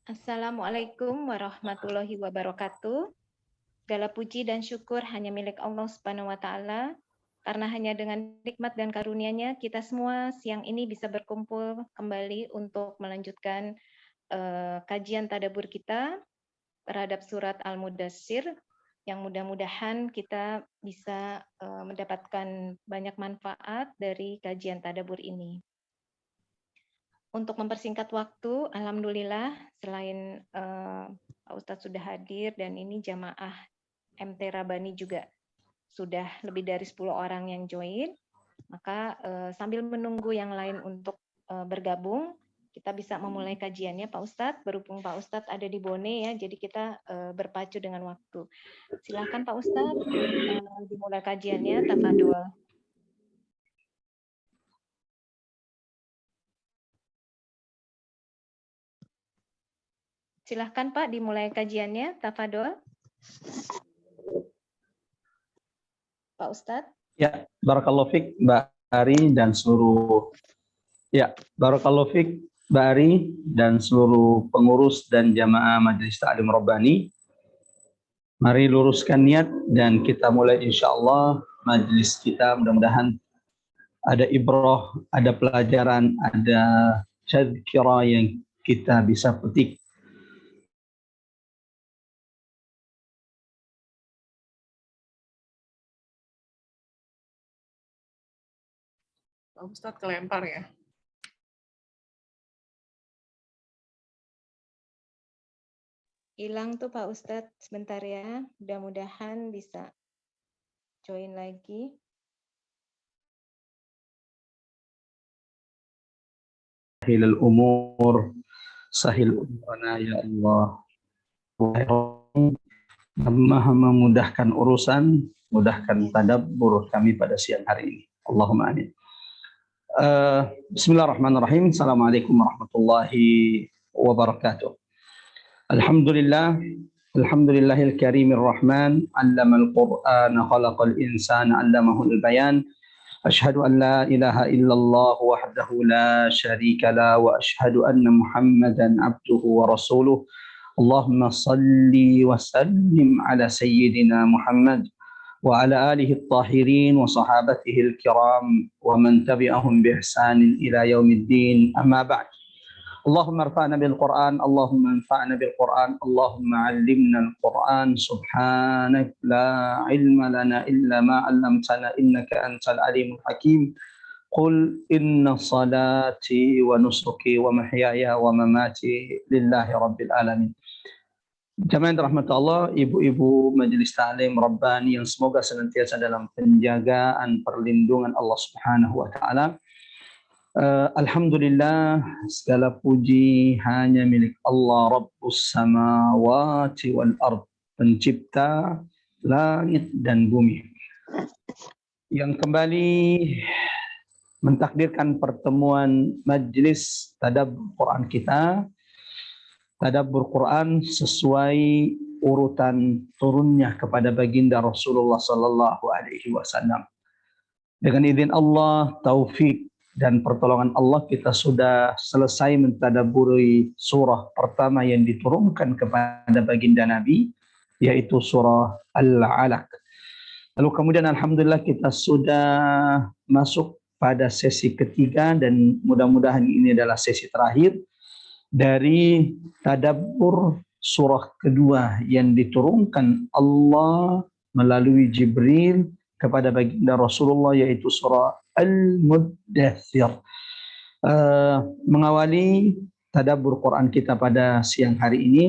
Assalamualaikum warahmatullahi wabarakatuh. Segala puji dan syukur hanya milik Allah Subhanahu wa Ta'ala, karena hanya dengan nikmat dan karunia-Nya kita semua siang ini bisa berkumpul kembali untuk melanjutkan kajian tadabbur kita terhadap surat Al-Mudaththir, yang mudah-mudahan kita bisa mendapatkan banyak manfaat dari kajian tadabbur ini. Untuk mempersingkat waktu, alhamdulillah selain Pak Ustadz sudah hadir dan ini jamaah MT Rabani juga sudah lebih dari 10 orang yang join, maka sambil menunggu yang lain untuk bergabung, kita bisa memulai kajiannya Pak Ustadz. Berhubung Pak Ustadz ada di Bone ya, jadi kita berpacu dengan waktu. Silakan Pak Ustadz, dimulai kajiannya, tafadhol. Silahkan Pak, dimulai kajiannya, tafadhol. Pak Ustadz. Ya, barakallahu fik Mbak Ari dan seluruh Mbak Ari dan seluruh pengurus dan jamaah Majelis Ta'lim Rabbani. Mari luruskan niat dan kita mulai insyaallah majelis kita, mudah-mudahan ada ibrah, ada pelajaran, ada tazkirah yang kita bisa petik. Pak Ustadz kelempar ya. Hilang tuh Pak Ustadz, sebentar ya. Mudah-mudahan bisa join lagi. Sahil al-umur, sahil umurana ya Allah. Maha memudahkan urusan, mudahkan tadabbur kami pada siang hari ini. Allahumma amin. Bismillahirrahmanirrahim. Assalamualaikum warahmatullahi wabarakatuh. Alhamdulillah, alhamdulillahil karimir rahman, 'allamal qur'ana khalaqal insana 'allamahul bayan. Asyhadu an la ilaha illallah wahdahu la syarika la wa asyhadu anna Muhammadan abduhu wa rasuluh. Allahumma salli wa sallim ala sayyidina Muhammad wa ala alihi at-tahirin wa sahabatihi al-kiram wa man tabi'ahum bi ihsanin ila yaumiddin. Amma ba'd. Allahumma arfa'na bil Qur'an, Allahumma anfa'na bil Qur'an, Allahumma 'allimna al-Qur'an, subhanak la ilma lana illa ma 'allamtana innaka antal alimul hakim. Qul inna salati wa nusuki wa mahyaya wa mamati lillahi rabbil alamin. Jamaah rahmat Allah, ibu-ibu Majelis Ta'lim Rabbani yang semoga senantiasa dalam penjagaan perlindungan Allah Subhanahu wa taala. Alhamdulillah, segala puji hanya milik Allah Rabbus samawati wal ard, pencipta langit dan bumi, yang kembali mentakdirkan pertemuan majelis tadabbur Quran kita, tadabbur Quran sesuai urutan turunnya kepada baginda Rasulullah sallallahu alaihi wasallam. Dengan izin Allah, taufik dan pertolongan Allah, kita sudah selesai mentadabburi surah pertama yang diturunkan kepada baginda Nabi, yaitu surah Al-Alaq. Lalu kemudian alhamdulillah kita sudah masuk pada sesi ketiga dan mudah-mudahan ini adalah sesi terakhir dari tadabbur surah kedua yang diturunkan Allah melalui Jibril kepada baginda Rasulullah, yaitu surah Al-Mudaththir. Mengawali tadabbur Quran kita pada siang hari ini,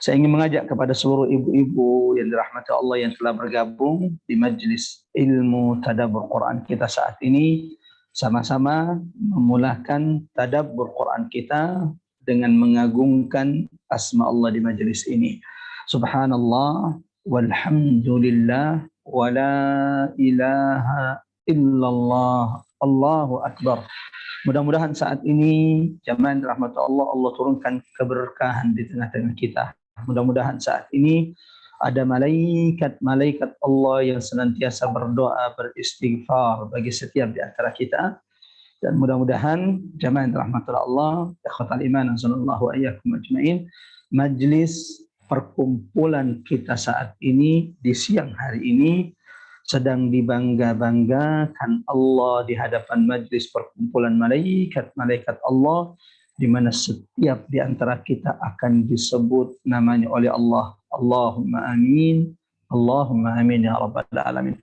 saya ingin mengajak kepada seluruh ibu-ibu yang dirahmati Allah yang telah bergabung di majelis ilmu tadabbur Quran kita saat ini, sama-sama memulakan tadabbur Quran kita dengan mengagungkan asma Allah di majelis ini. Subhanallah walhamdulillah wa la ilaha illallah, Allahu Akbar. Mudah-mudahan saat ini jamaah rahmat Allah, Allah turunkan keberkahan di tengah-tengah kita. Mudah-mudahan saat ini ada malaikat Allah yang senantiasa berdoa, beristighfar bagi setiap di antara kita, Dan mudah-mudahan jamaah yang dirahmati Allah, ikhwatal iman, sallallahu iyyakum ajmain, majlis perkumpulan kita saat ini di siang hari ini sedang dibangga-banggakan Allah di hadapan majlis perkumpulan malaikat Allah, di mana setiap di antara kita akan disebut namanya oleh Allah. Allahumma amin, Allahumma amin ya rabbal alamin.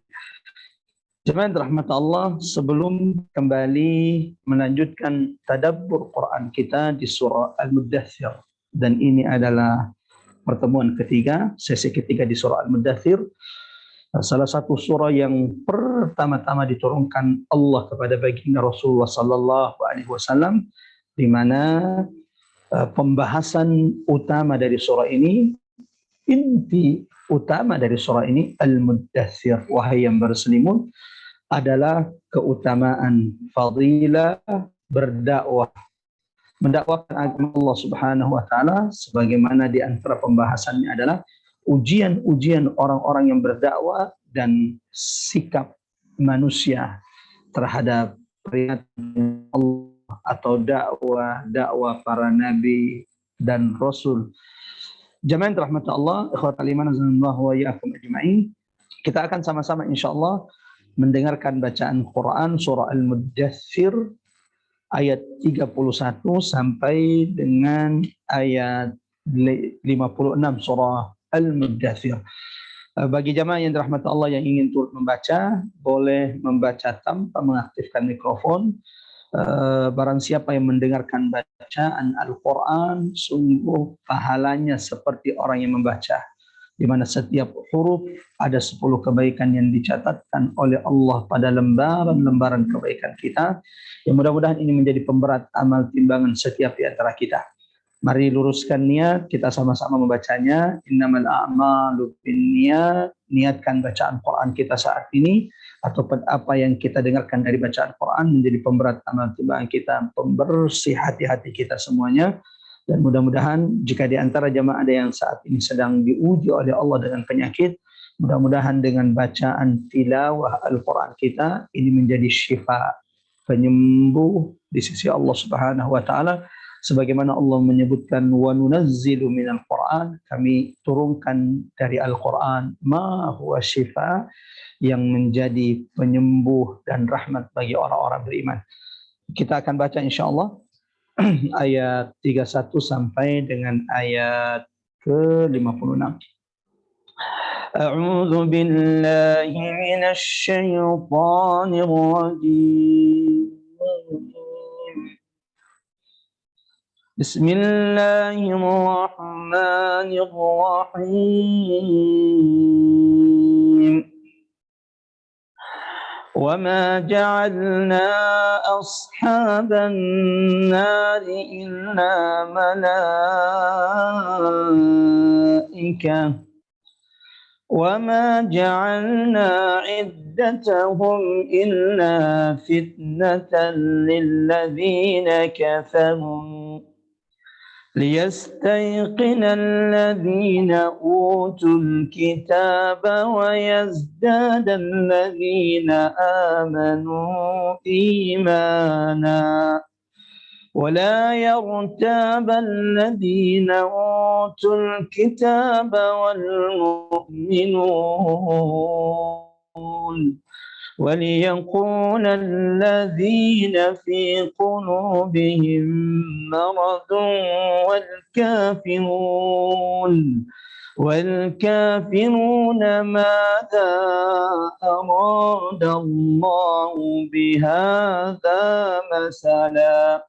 Jemaah rahmat Allah, sebelum kembali melanjutkan tadabbur Quran kita di surah Al-Muddathir, dan ini adalah pertemuan ketiga, sesi ketiga di surah Al-Muddathir, salah satu surah yang pertama-tama diturunkan Allah kepada baginda Rasulullah sallallahu alaihi wasallam, di mana pembahasan utama dari surah ini, inti utama dari surah ini, Al-Muddathir, wahai yang berselimut, adalah keutamaan fadilah berdakwah, mendakwakan agama Allah Subhanahu wa taala, sebagaimana di antara pembahasannya adalah ujian-ujian orang-orang yang berdakwah dan sikap manusia terhadap peringatan Allah atau dakwah para nabi dan rasul. Jamaah rahmat Allah, ikhwatal iman azanallahu wa iyyakum ajmain. Kita akan sama-sama insyaallah mendengarkan bacaan Quran surah Al-Muddathir ayat 31 sampai dengan ayat 56 surah Al-Muddathir. Bagi jamaah yang dirahmati Allah yang ingin turut membaca, boleh membaca tanpa mengaktifkan mikrofon. Barang siapa yang mendengarkan bacaan Al-Quran, sungguh pahalanya seperti orang yang membaca, di mana setiap huruf ada 10 kebaikan yang dicatatkan oleh Allah pada lembaran-lembaran kebaikan kita. Yang mudah-mudahan ini menjadi pemberat amal timbangan setiap di antara kita. Mari luruskan niat, kita sama-sama membacanya. Innamal a'malu binniyat. Niatkan bacaan Quran kita saat ini ataupun apa yang kita dengarkan dari bacaan Quran menjadi pemberat amal timbangan kita, pembersih hati-hati kita semuanya. Dan mudah-mudahan jika di antara jamaah ada yang saat ini sedang diuji oleh Allah dengan penyakit, mudah-mudahan dengan bacaan tilawah Al-Quran kita ini menjadi syifa, penyembuh di sisi Allah Subhanahu wa taala, sebagaimana Allah menyebutkan wa nunazzilu minal Quran, kami turunkan dari Al-Quran ma huwa syifa, yang menjadi penyembuh dan rahmat bagi orang-orang beriman. Kita akan baca insyaallah ayat 31 sampai dengan ayat ke-56. A'udzu billahi minasy syaithanir rajim. Bismillahirrahmanirrahim. وما جعلنا أصحاب النار إلا ملائكة وما جعلنا عدتهم إلا فتنة للذين كفروا ليستيقن الذين أوتوا الكتاب ويزداد الذين آمنوا إيمانا ولا يرتاب الذين أوتوا الكتاب والمؤمنون وليقول الذين في قلوبهم مرض والكافرون ماذا أراد الله بهذا مثلا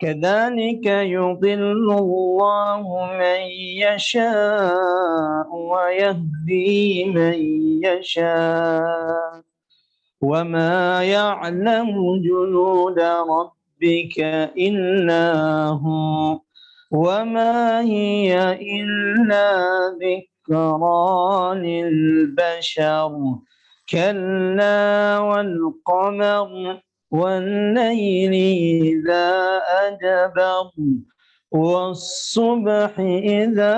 كذلك يضل الله من يشاء ويهدي من يشاء وما يعلم جنود ربك إلا هو وما هي إلا ذكرى للبشر كلا والقمر والليل إذا أدبر والصبح إذا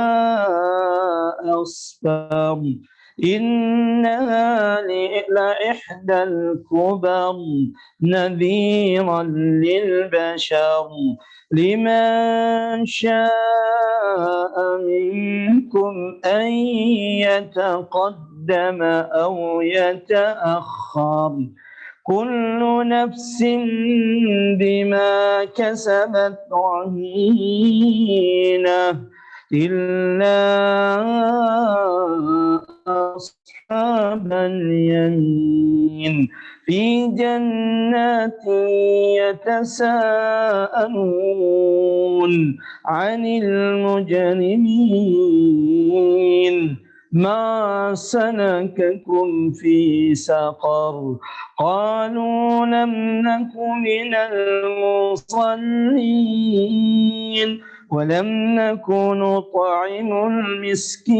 أسفر إنها لإحدى الكبر نذيرا للبشر لمن شاء منكم أن يتقدم أو يتأخر كل نفس بما كسبت رهينة إلا أصحاب اليمين في جنات يتساءلون عن المجرمين ما سلككم في سقر قالوا لم نك من المصلين ولم نك نطعم المسكين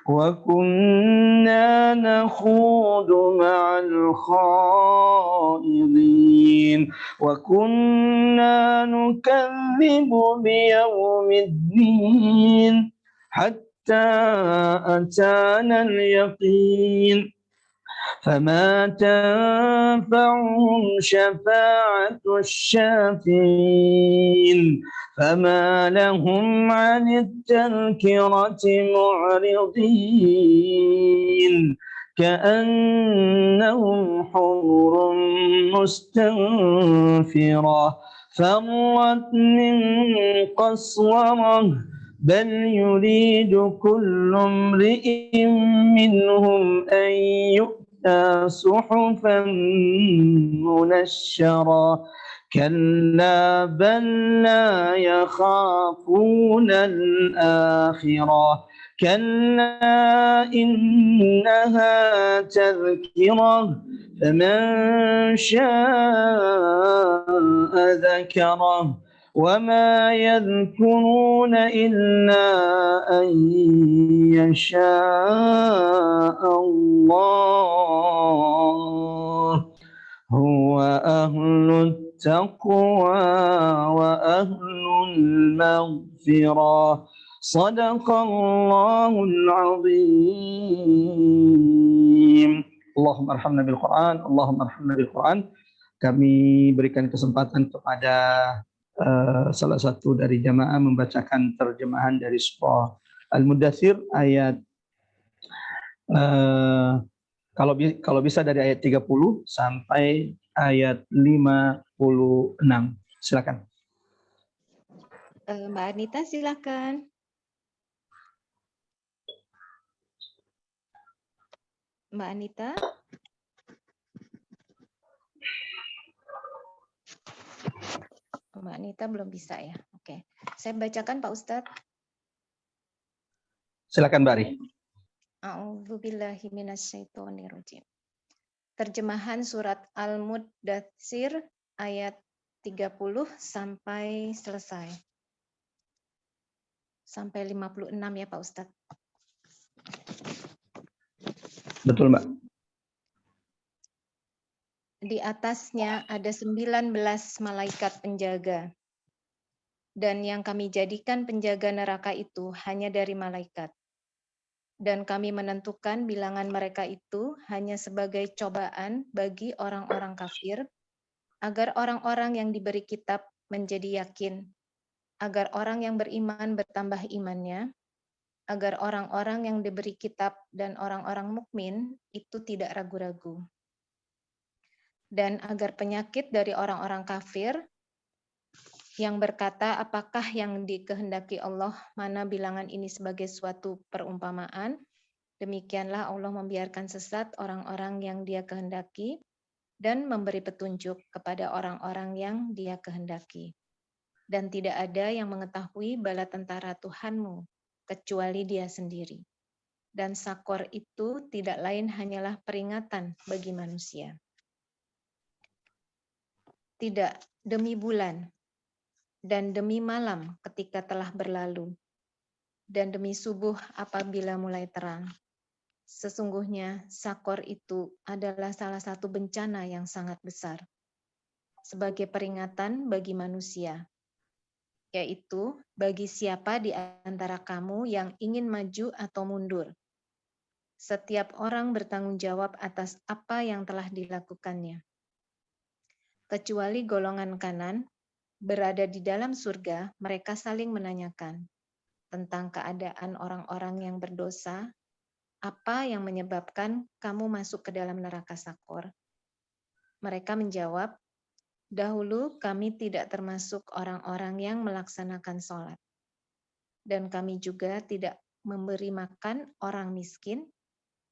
وكنا نخوض مع الخائضين وكنا نكذب بيوم الدين حتى أتانا اليقين فما تنفعهم شفاعة الشافعين فما لهم عن التذكرة معرضين كأنهم حمر مستنفرة فرت من قسورة بل يريد كل امرئ منهم أن صحفا منشرة كلا بل لا يخافون الآخرة كلا إنها تذكرة فمن شاء ذكره وما يذكرون إلا أن يشاء الله هو أهل التقوى وأهل المغفرة صدق الله العظيم. Allahumma arhamna bil Quran, Allahumma arhamna bil Quran. Kami berikan kesempatan kepada salah satu dari jamaah membacakan terjemahan dari surah Al-Mudaththir ayat kalau bisa dari ayat 30 sampai ayat 56. Silakan. Mbak Anita silakan. Mbak Anita. Mbak Anita belum bisa ya. Oke. Saya bacakan Pak Ustadz. Silakan Mbak Ari. A'udzubillahi minasyaitonirrajim. Terjemahan surat Al-Mudaththir ayat 30 sampai selesai. Sampai 56 ya Pak Ustadz. Betul Mbak. Di atasnya ada 19 malaikat penjaga. Dan yang kami jadikan penjaga neraka itu hanya dari malaikat. Dan kami menentukan bilangan mereka itu hanya sebagai cobaan bagi orang-orang kafir, agar orang-orang yang diberi kitab menjadi yakin, agar orang yang beriman bertambah imannya, agar orang-orang yang diberi kitab dan orang-orang mukmin itu tidak ragu-ragu. Dan agar penyakit dari orang-orang kafir yang berkata, apakah yang dikehendaki Allah, mana bilangan ini sebagai suatu perumpamaan, demikianlah Allah membiarkan sesat orang-orang yang Dia kehendaki dan memberi petunjuk kepada orang-orang yang Dia kehendaki. Dan tidak ada yang mengetahui bala tentara Tuhanmu kecuali Dia sendiri. Dan Sakor itu tidak lain hanyalah peringatan bagi manusia. Tidak demi bulan dan demi malam ketika telah berlalu, dan demi subuh apabila mulai terang. Sesungguhnya Sakor itu adalah salah satu bencana yang sangat besar, sebagai peringatan bagi manusia. yaitu bagi siapa di antara kamu yang ingin maju atau mundur. Setiap orang bertanggung jawab atas apa yang telah dilakukannya. Kecuali golongan kanan, berada di dalam surga, mereka saling menanyakan tentang keadaan orang-orang yang berdosa, apa yang menyebabkan kamu masuk ke dalam neraka Sakor? Mereka menjawab, dahulu kami tidak termasuk orang-orang yang melaksanakan sholat. Dan kami juga tidak memberi makan orang miskin,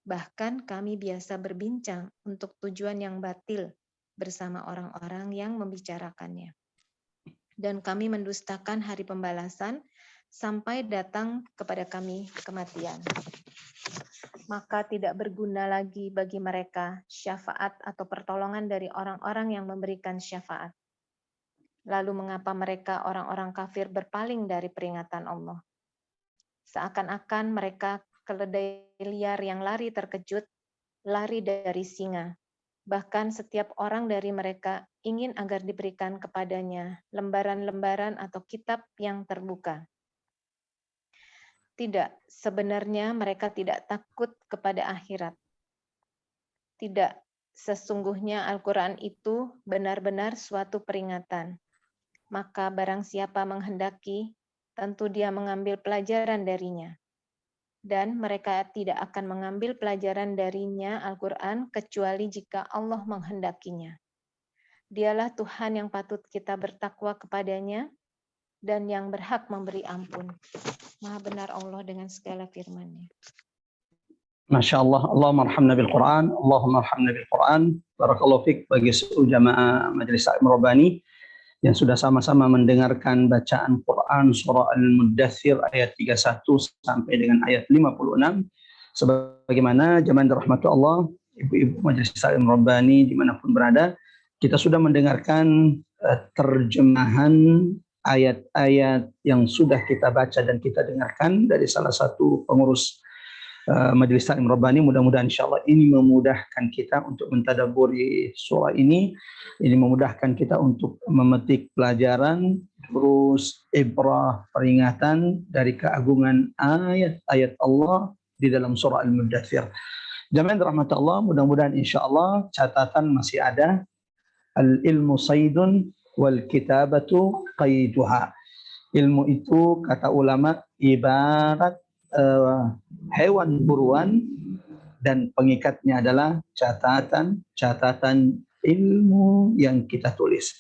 bahkan kami biasa berbincang untuk tujuan yang batil bersama orang-orang yang membicarakannya. Dan kami mendustakan hari pembalasan sampai datang kepada kami kematian. Maka tidak berguna lagi bagi mereka syafaat atau pertolongan dari orang-orang yang memberikan syafaat. Lalu mengapa mereka orang-orang kafir berpaling dari peringatan Allah? Seakan-akan mereka keledai liar yang lari terkejut, lari dari singa. Bahkan setiap orang dari mereka ingin agar diberikan kepadanya lembaran-lembaran atau kitab yang terbuka. Tidak, sebenarnya mereka tidak takut kepada akhirat. Tidak, sesungguhnya Al-Quran itu benar-benar suatu peringatan. Maka barang siapa menghendaki, tentu dia mengambil pelajaran darinya. Dan mereka tidak akan mengambil pelajaran darinya Al-Quran kecuali jika Allah menghendakinya. Dialah Tuhan yang patut kita bertakwa kepadanya dan yang berhak memberi ampun. Maha benar Allah dengan segala firman-Nya. Masya Allah, Allahumma arhamna bil Quran, Allahumma arhamna bil Quran. Barakallahu fiik bagi seluruh jamaah Majelis Taklim Rabbani yang sudah sama-sama mendengarkan bacaan Quran surah Al-Muddathir ayat 31 sampai dengan ayat 56. Sebagaimana jamaah dirahmati Allah, ibu-ibu Majelis Taklim Rabbani dimanapun berada, kita sudah mendengarkan terjemahan ayat-ayat yang sudah kita baca dan kita dengarkan dari salah satu pengurus Majelis Taklim Rabbani. Mudah-mudahan insyaAllah ini memudahkan kita untuk mentadaburi surah ini memudahkan kita untuk memetik pelajaran, terus ibrah, peringatan dari keagungan ayat-ayat Allah di dalam surah Al-Muddathir. Jamaah rahmat Allah, mudah-mudahan insyaAllah catatan masih ada. Al-ilmu saydun wal kitabatu qayduha. Ilmu itu kata ulama ibarat hewan buruan dan pengikatnya adalah catatan ilmu yang kita tulis.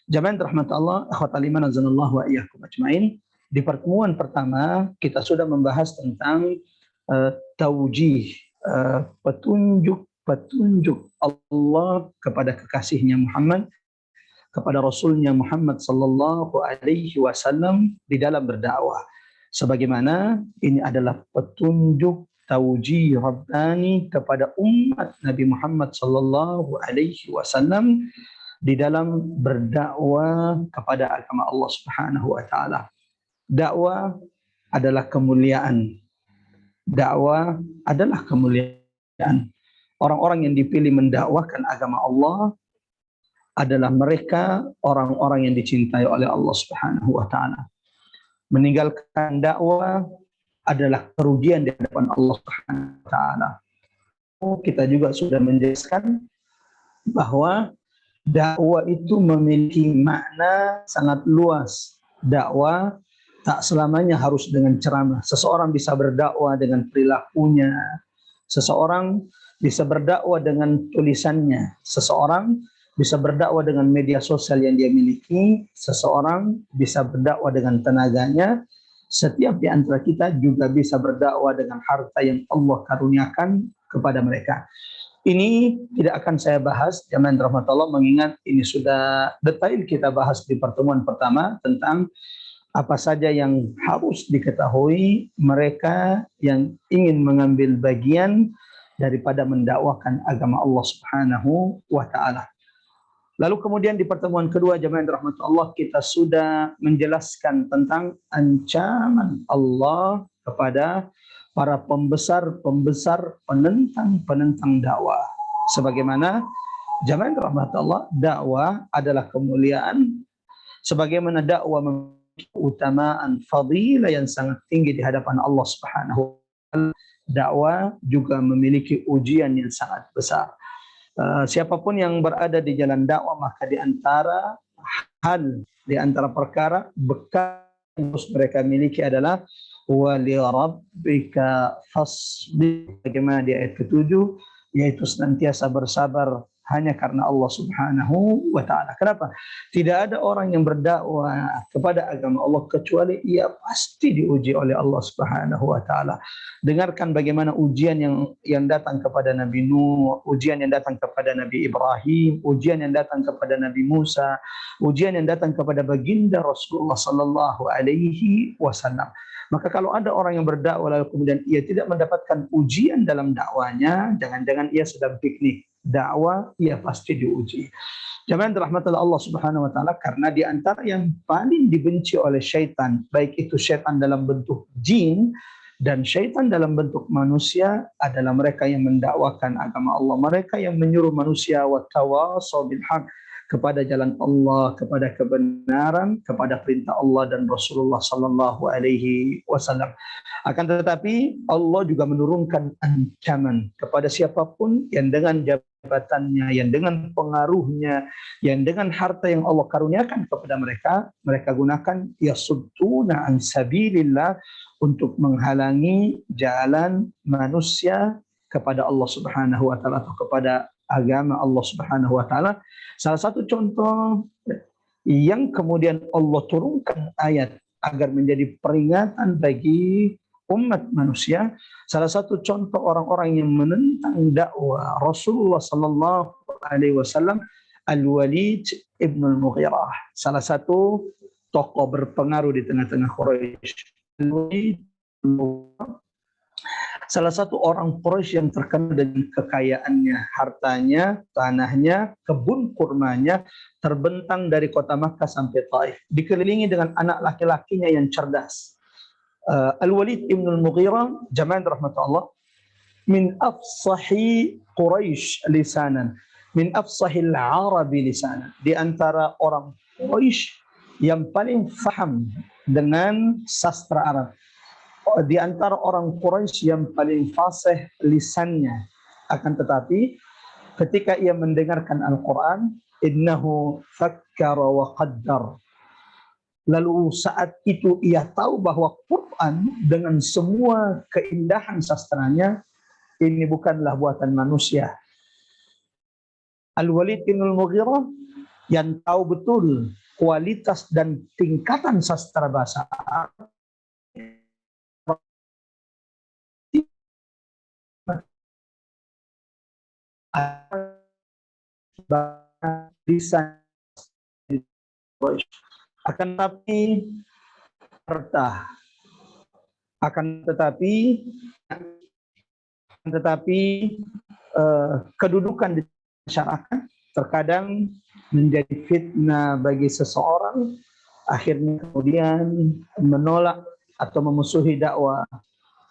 Jamaah rahmat Allah, akhwat iman azanallahu wa iyyakum ajmain. Di pertemuan pertama kita sudah membahas tentang taujih, petunjuk Allah kepada kekasihnya Muhammad, kepada Rasulnya Muhammad sallallahu alaihi wasallam di dalam berdakwah. Sebagaimana ini adalah petunjuk taujih Rabbani kepada umat Nabi Muhammad sallallahu alaihi wasallam di dalam berdakwah kepada agama Allah Subhanahu wa taala. Dakwah adalah kemuliaan. Dakwah adalah kemuliaan. Orang-orang yang dipilih mendakwahkan agama Allah adalah mereka orang-orang yang dicintai oleh Allah Subhanahu wa taala. Meninggalkan dakwah adalah kerugian di hadapan Allah Subhanahu wa taala. Kita juga sudah menjelaskan bahwa dakwah itu memiliki makna sangat luas. Dakwah tak selamanya harus dengan ceramah. Seseorang bisa berdakwah dengan perilakunya. Seseorang bisa berdakwah dengan tulisannya. Seseorang bisa berdakwah dengan media sosial yang dia miliki. Seseorang bisa berdakwah dengan tenaganya. Setiap di antara kita juga bisa berdakwah dengan harta yang Allah karuniakan kepada mereka. Ini tidak akan saya bahas, jamaah rahmat Allah, mengingat ini sudah detail kita bahas di pertemuan pertama tentang apa saja yang harus diketahui mereka yang ingin mengambil bagian daripada mendakwahkan agama Allah Subhanahu wa taala. Lalu kemudian di pertemuan kedua jamaah rahmat Allah kita sudah menjelaskan tentang ancaman Allah kepada para pembesar penentang dakwah. Sebagaimana jamaah rahmat Allah, dakwah adalah kemuliaan. Sebagaimana dakwah memiliki keutamaan fadilah yang sangat tinggi di hadapan Allah Subhanahu wa taala. Dakwah juga memiliki ujian yang sangat besar. Siapapun yang berada di jalan dakwah, maka di antara perkara bekal yang harus mereka miliki adalah wali rabbika fasbir, bagaimana di ayat ke-7, yaitu senantiasa bersabar hanya karena Allah Subhanahu wa taala. Kenapa? Tidak ada orang yang berdakwah kepada agama Allah kecuali ia pasti diuji oleh Allah Subhanahu wa taala. Dengarkan bagaimana ujian yang datang kepada Nabi Nuh, ujian yang datang kepada Nabi Ibrahim, ujian yang datang kepada Nabi Musa, ujian yang datang kepada baginda Rasulullah sallallahu alaihi wasallam. Maka kalau ada orang yang berdakwah lalu kemudian ia tidak mendapatkan ujian dalam dakwanya, jangan-jangan ia sedang piknik. Dakwah ia pasti diuji. Jamaah dirahmati Allah Subhanahu wa taala, karena di antara yang paling dibenci oleh syaitan, baik itu syaitan dalam bentuk jin dan syaitan dalam bentuk manusia, adalah mereka yang mendakwakan agama Allah, mereka yang menyuruh manusia wa tawassaw bil haq, kepada jalan Allah, kepada kebenaran, kepada perintah Allah dan Rasulullah sallallahu alaihi wasallam. Akan tetapi Allah juga menurunkan ancaman kepada siapapun yang dengan jabatannya, yang dengan pengaruhnya, yang dengan harta yang Allah karuniakan kepada mereka gunakan yasudduna an sabilillah, untuk menghalangi jalan manusia kepada Allah Subhanahu wa taala atau kepada agama Allah Subhanahu wa taala. Salah satu contoh yang kemudian Allah turunkan ayat agar menjadi peringatan bagi umat manusia, salah satu contoh orang-orang yang menentang dakwah Rasulullah sallallahu alaihi wasallam, Al-Walid ibn al-Mughirah, salah satu tokoh berpengaruh di tengah-tengah Quraisy. Al-Walid salah satu orang Quraisy yang terkenal dengan kekayaannya, hartanya, tanahnya, kebun kurmanya terbentang dari kota Makkah sampai Taif, dikelilingi dengan anak laki-lakinya yang cerdas. Al-Walid ibn al-Mughirah, jamaah rahmatullah, min afsahi Quraisy lisanan, min afsahil Arabi lisanan, di antara orang Quraisy yang paling faham dengan sastra Arab, di antara orang Quraisy yang paling fasih lisannya. Akan tetapi ketika ia mendengarkan Al-Quran, innahu fakkara wa qaddar, lalu saat itu ia tahu bahwa Quran dengan semua keindahan sastranya ini bukanlah buatan manusia. Al-Walid bin al-Mughirah yang tahu betul kualitas dan tingkatan sastra bahasa Arab, lisan akan tetapi kedudukan di masyarakat terkadang menjadi fitnah bagi seseorang, akhirnya kemudian menolak atau memusuhi dakwah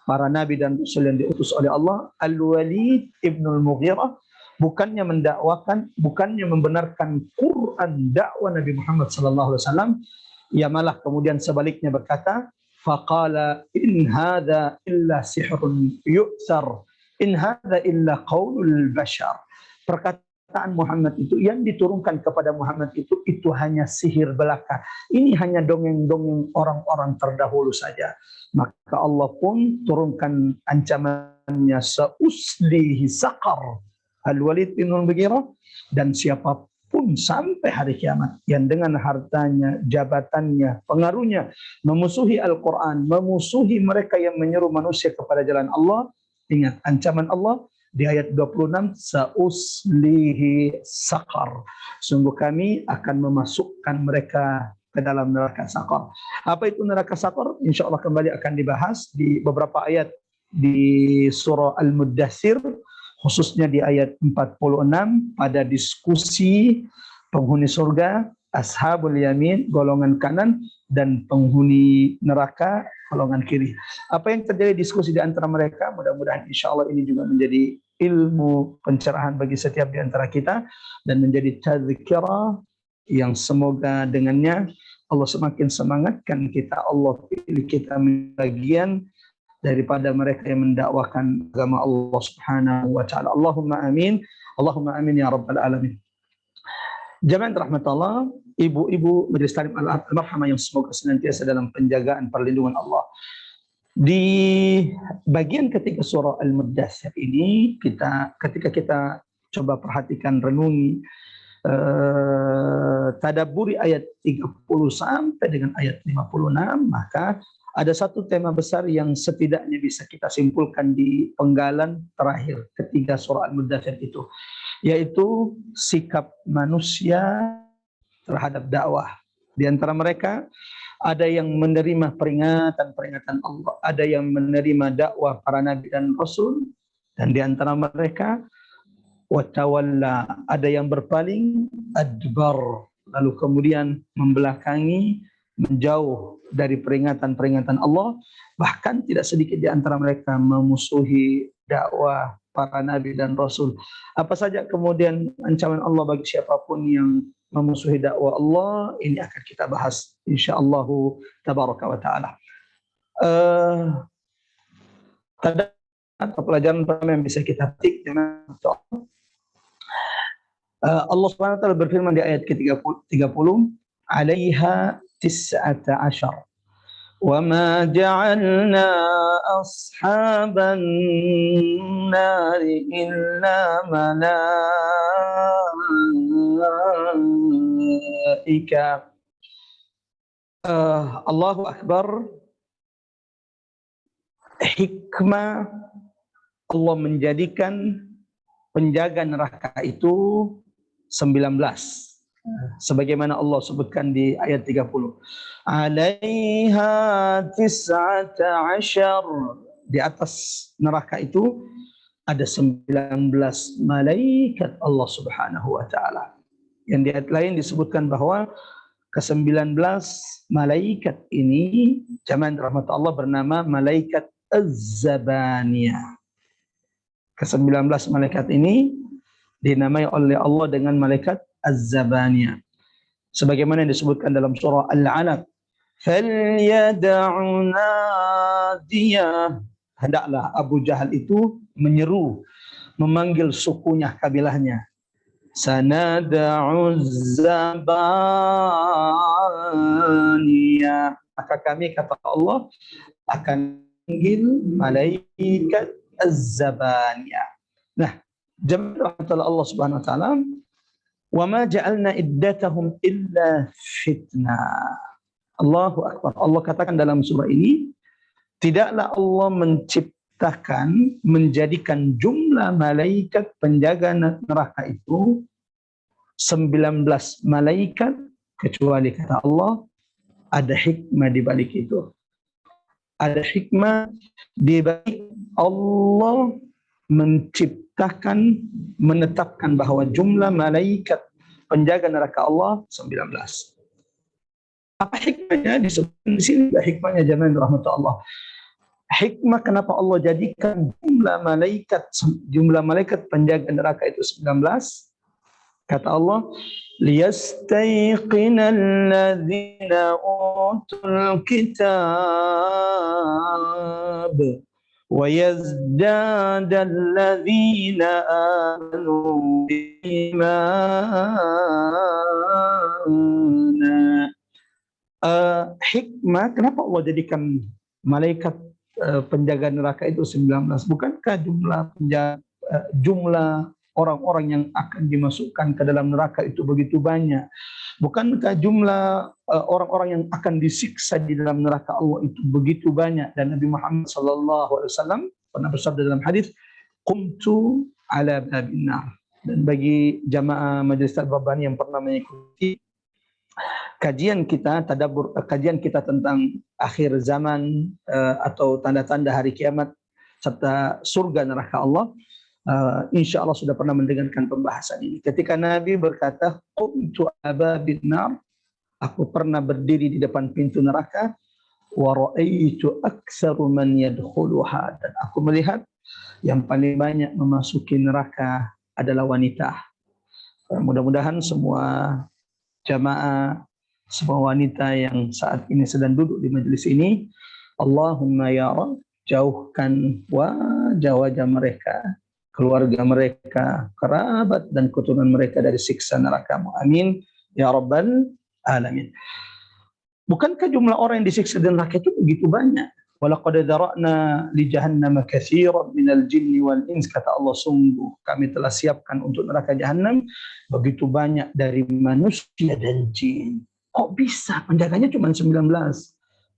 para nabi dan rasul yang diutus oleh Allah. Al-Walid ibn al-Mughirah bukannya mendakwakan, bukannya membenarkan Quran dakwah Nabi Muhammad sallallahu alaihi wasallam, ia malah kemudian sebaliknya berkata, faqala in hadza illa sihrun yu'thar, in hadza illa qaulul bashar. Perkataan Muhammad itu, yang diturunkan kepada Muhammad itu hanya sihir belaka. Ini hanya dongeng-dongeng orang-orang terdahulu saja. Maka Allah pun turunkan ancamannya, sauslihi saqar, Al-Walid bin al-Mughirah, dan siapapun sampai hari kiamat yang dengan hartanya, jabatannya, pengaruhnya memusuhi Al-Quran, memusuhi mereka yang menyeru manusia kepada jalan Allah, ingat ancaman Allah di ayat 26, sauslihi saqar, sungguh kami akan memasukkan mereka ke dalam neraka saqar. Apa itu neraka saqar? Insya Allah kembali akan dibahas di beberapa ayat di surah Al-Muddathir, khususnya di ayat 46 pada diskusi penghuni surga, ashabul yamin, golongan kanan, dan penghuni neraka, golongan kiri. Apa yang terjadi diskusi di antara mereka? Mudah-mudahan insya Allah ini juga menjadi ilmu pencerahan bagi setiap di antara kita dan menjadi tadzkirah yang semoga dengannya Allah semakin semangatkan kita, Allah pilih kita bagian daripada mereka yang mendakwakan agama Allah Subhanahu wa taala. Allahumma amin. Allahumma amin ya rabbal alamin. Jamaah rahmat Allah, ibu-ibu Majelis Taklim Al-Marhamah yang semoga senantiasa dalam penjagaan perlindungan Allah. Di bagian ketiga surah Al-Muddatsir ini ketika kita coba perhatikan, renungi, tadabburi ayat 30 sampai dengan ayat 56, maka ada satu tema besar yang setidaknya bisa kita simpulkan di penggalan terakhir ketiga surah Al-Muddatsir itu, yaitu sikap manusia terhadap dakwah. Di antara mereka ada yang menerima peringatan Allah, ada yang menerima dakwah para nabi dan rasul, dan di antara mereka watawalla, ada yang berpaling, adbar, lalu kemudian membelakangi, menjauh dari peringatan-peringatan Allah. Bahkan tidak sedikit di antara mereka memusuhi dakwah para nabi dan rasul. Apa saja kemudian ancaman Allah bagi siapapun yang memusuhi dakwah Allah, ini akan kita bahas insyaallah tabaraka wa taala. Atau pelajaran pertama yang bisa kita petik dengan Allah Subhanahu wa taala berfirman di ayat ke-30, "'alaiha 19 wa ma ja'alna ashaban nari illa malaika." Allahu Akbar. Hikmah Allah menjadikan penjaga neraka itu 19, sebagaimana Allah sebutkan di ayat 30. Alaiha 19, di atas neraka itu ada 19 malaikat Allah Subhanahu wa taala. Yang di ayat lain disebutkan bahwa ke-19 malaikat ini, jamaah rahmat Allah, bernama malaikat Az-Zabaniyah. Ke-19 malaikat ini dinamai oleh Allah dengan malaikat Az-Zabaniyah. Sebagaimana yang disebutkan dalam surah Al-Alaq, "Falyad'u nadiyah." Hendaklah Abu Jahal itu menyeru, memanggil sukunya, kabilahnya. "Sanad'u Az-Zabaniyah." Maka kami, kata Allah, akan panggil malaikat Az-Zabaniyah. Nah, jamaah Allah Subhanahu wa taala, "Wa ma ja'alna iddatahum illa fitnah." Allahu Akbar. Allah katakan dalam surah ini, tidaklah Allah menjadikan jumlah malaikat penjaga neraka itu 19 malaikat, kecuali kata Allah ada hikmah di balik itu. Ada hikmah di balik Allah menetapkan bahwa jumlah malaikat penjaga neraka Allah 19. Apa hikmahnya? Disebutkan di sini hikmahnya, jamaah rahmat Allah. Hikmah kenapa Allah jadikan jumlah malaikat penjaga neraka itu 19? Kata Allah, "Liyastayqina alladhina utul kitab wa yazdada alladhina amanu bimana." Hikmah kenapa Allah jadikan malaikat penjaga neraka itu 19? Bukankah jumlah orang-orang yang akan dimasukkan ke dalam neraka itu begitu banyak? Bukankah jumlah orang-orang yang akan disiksa di dalam neraka Allah itu begitu banyak? Dan Nabi Muhammad SAW pernah bersabda dalam hadis, "Qumtu ala babin nar." Dan bagi jamaah Majelis Al-Rabbani yang pernah mengikuti kajian kita tentang akhir zaman atau tanda-tanda hari kiamat serta surga neraka Allah, insya Allah sudah pernah mendengarkan pembahasan ini. Ketika Nabi berkata, "Qumtu ala babin nar," aku pernah berdiri di depan pintu neraka, "wa ra'aitu aktsaru man yadkhuluha," dan aku melihat yang paling banyak memasuki neraka adalah wanita. Mudah-mudahan semua jamaah semua wanita yang saat ini sedang duduk di majelis ini. Allahumma ya Rabb, jauhkan wajah-wajah mereka, keluarga mereka, kerabat dan keturunan mereka dari siksa neraka-Mu. Amin ya Rabbal alamin. Bukankah jumlah orang yang disiksa di neraka itu begitu banyak? Walaqad dzara'na li jahannam katsiran minal jinni wal ins, kata Allah, sungguh kami telah siapkan untuk neraka jahanam begitu banyak dari manusia dan jin. Kok bisa? Penjaganya cuma 19.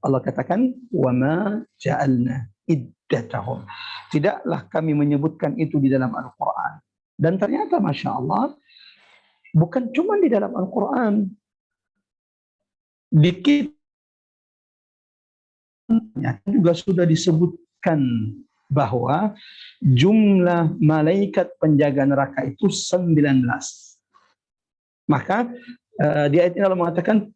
Allah katakan, wa ma ja'alna iddatahum. Tidaklah kami menyebutkan itu di dalam Al-Quran. Dan ternyata Masya Allah, bukan cuma di dalam Al-Quran. Di juga sudah disebutkan bahwa jumlah malaikat penjaga neraka itu 19. Maka di ayat ini Allah mengatakan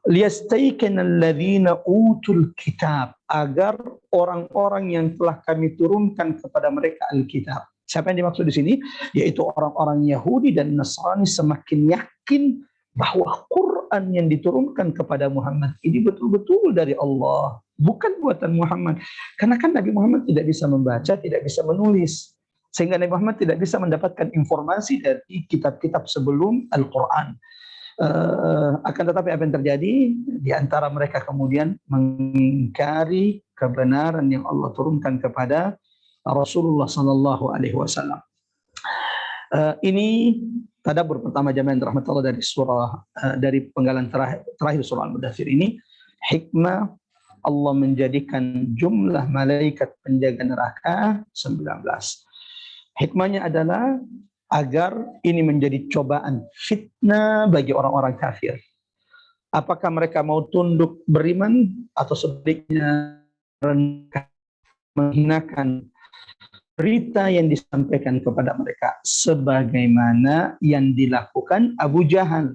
liyastayqinal ladzina utul kitab, agar orang-orang yang telah kami turunkan kepada mereka Alkitab. Siapa yang dimaksud di sini? Yaitu orang-orang Yahudi dan Nasrani semakin yakin bahwa Quran yang diturunkan kepada Muhammad ini betul-betul dari Allah, bukan buatan Muhammad. Karena kan Nabi Muhammad tidak bisa membaca, tidak bisa menulis. Sehingga Nabi Muhammad tidak bisa mendapatkan informasi dari kitab-kitab sebelum Al-Quran. Akan tetapi apa yang terjadi? Di antara mereka kemudian mengingkari kebenaran yang Allah turunkan kepada Rasulullah SAW. Ini tadabbur pertama jamaah yang dirahmati Allah dari surah, dari penggalan terakhir surah Al-Mudaththir ini, hikmah Allah menjadikan jumlah malaikat penjaga neraka 19. Hikmahnya adalah agar ini menjadi cobaan, fitnah bagi orang-orang kafir. Apakah mereka mau tunduk beriman atau sebaliknya menghinakan berita yang disampaikan kepada mereka, sebagaimana yang dilakukan Abu Jahal.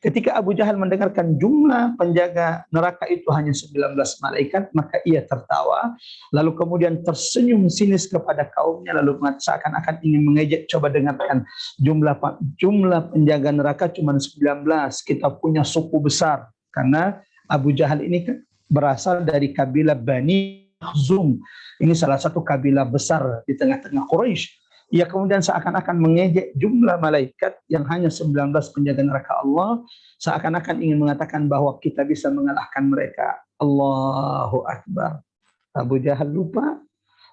Ketika Abu Jahal mendengarkan jumlah penjaga neraka itu hanya 19 malaikat, maka ia tertawa, lalu kemudian tersenyum sinis kepada kaumnya, lalu seakan-akan ingin mengejek. Coba dengarkan, jumlah penjaga neraka cuma 19, kita punya suku besar. Karena Abu Jahal ini kan berasal dari kabilah Bani Makhzum. Ini salah satu kabilah besar di tengah-tengah Quraisy. Ia kemudian seakan-akan mengejek jumlah malaikat yang hanya 19 penjaga neraka Allah, seakan-akan ingin mengatakan bahwa kita bisa mengalahkan mereka. Allahu Akbar. Abu Jahal lupa,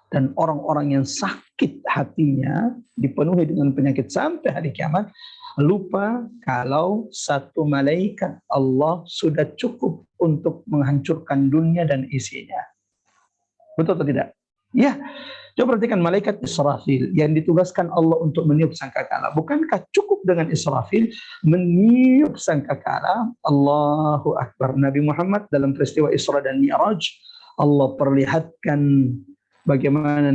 dan orang-orang yang sakit hatinya, dipenuhi dengan penyakit sampai hari kiamat, lupa kalau satu malaikat Allah sudah cukup untuk menghancurkan dunia dan isinya. Betul atau tidak? Ya. Coba perhatikan malaikat Israfil yang ditugaskan Allah untuk meniup sangkakala. Bukankah cukup dengan Israfil meniup sangkakala? Allahu Akbar. Nabi Muhammad dalam peristiwa Isra dan Mi'raj, Allah perlihatkan bagaimana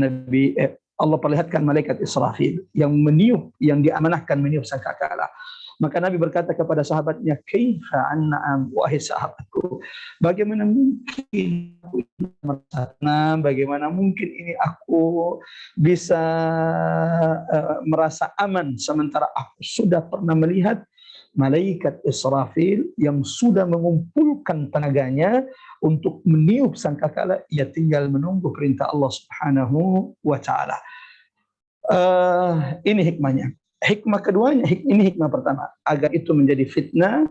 Allah perlihatkan malaikat Israfil yang meniup, yang diamanahkan meniup sangkakala. Maka Nabi berkata kepada sahabatnya, kaifa anna'am, wahai sahabatku, bagaimana mungkin bagaimana mungkin ini aku bisa merasa aman, sementara aku sudah pernah melihat malaikat Israfil yang sudah mengumpulkan tenaganya untuk meniup sangkakala, ia tinggal menunggu perintah Allah Subhanahu wa taala. Ini hikmahnya. Hikmah keduanya, ini hikmah pertama, agar itu menjadi fitnah,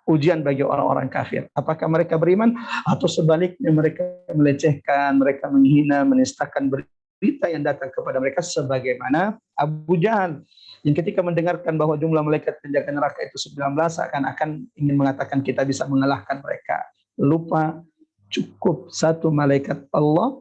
ujian bagi orang-orang kafir. Apakah mereka beriman atau sebaliknya mereka melecehkan, mereka menghina, menistakan berita yang datang kepada mereka, sebagaimana Abu Jahal yang ketika mendengarkan bahwa jumlah malaikat penjaga neraka itu 19, seakan-akan ingin mengatakan kita bisa mengalahkan mereka. Lupa, cukup satu malaikat Allah,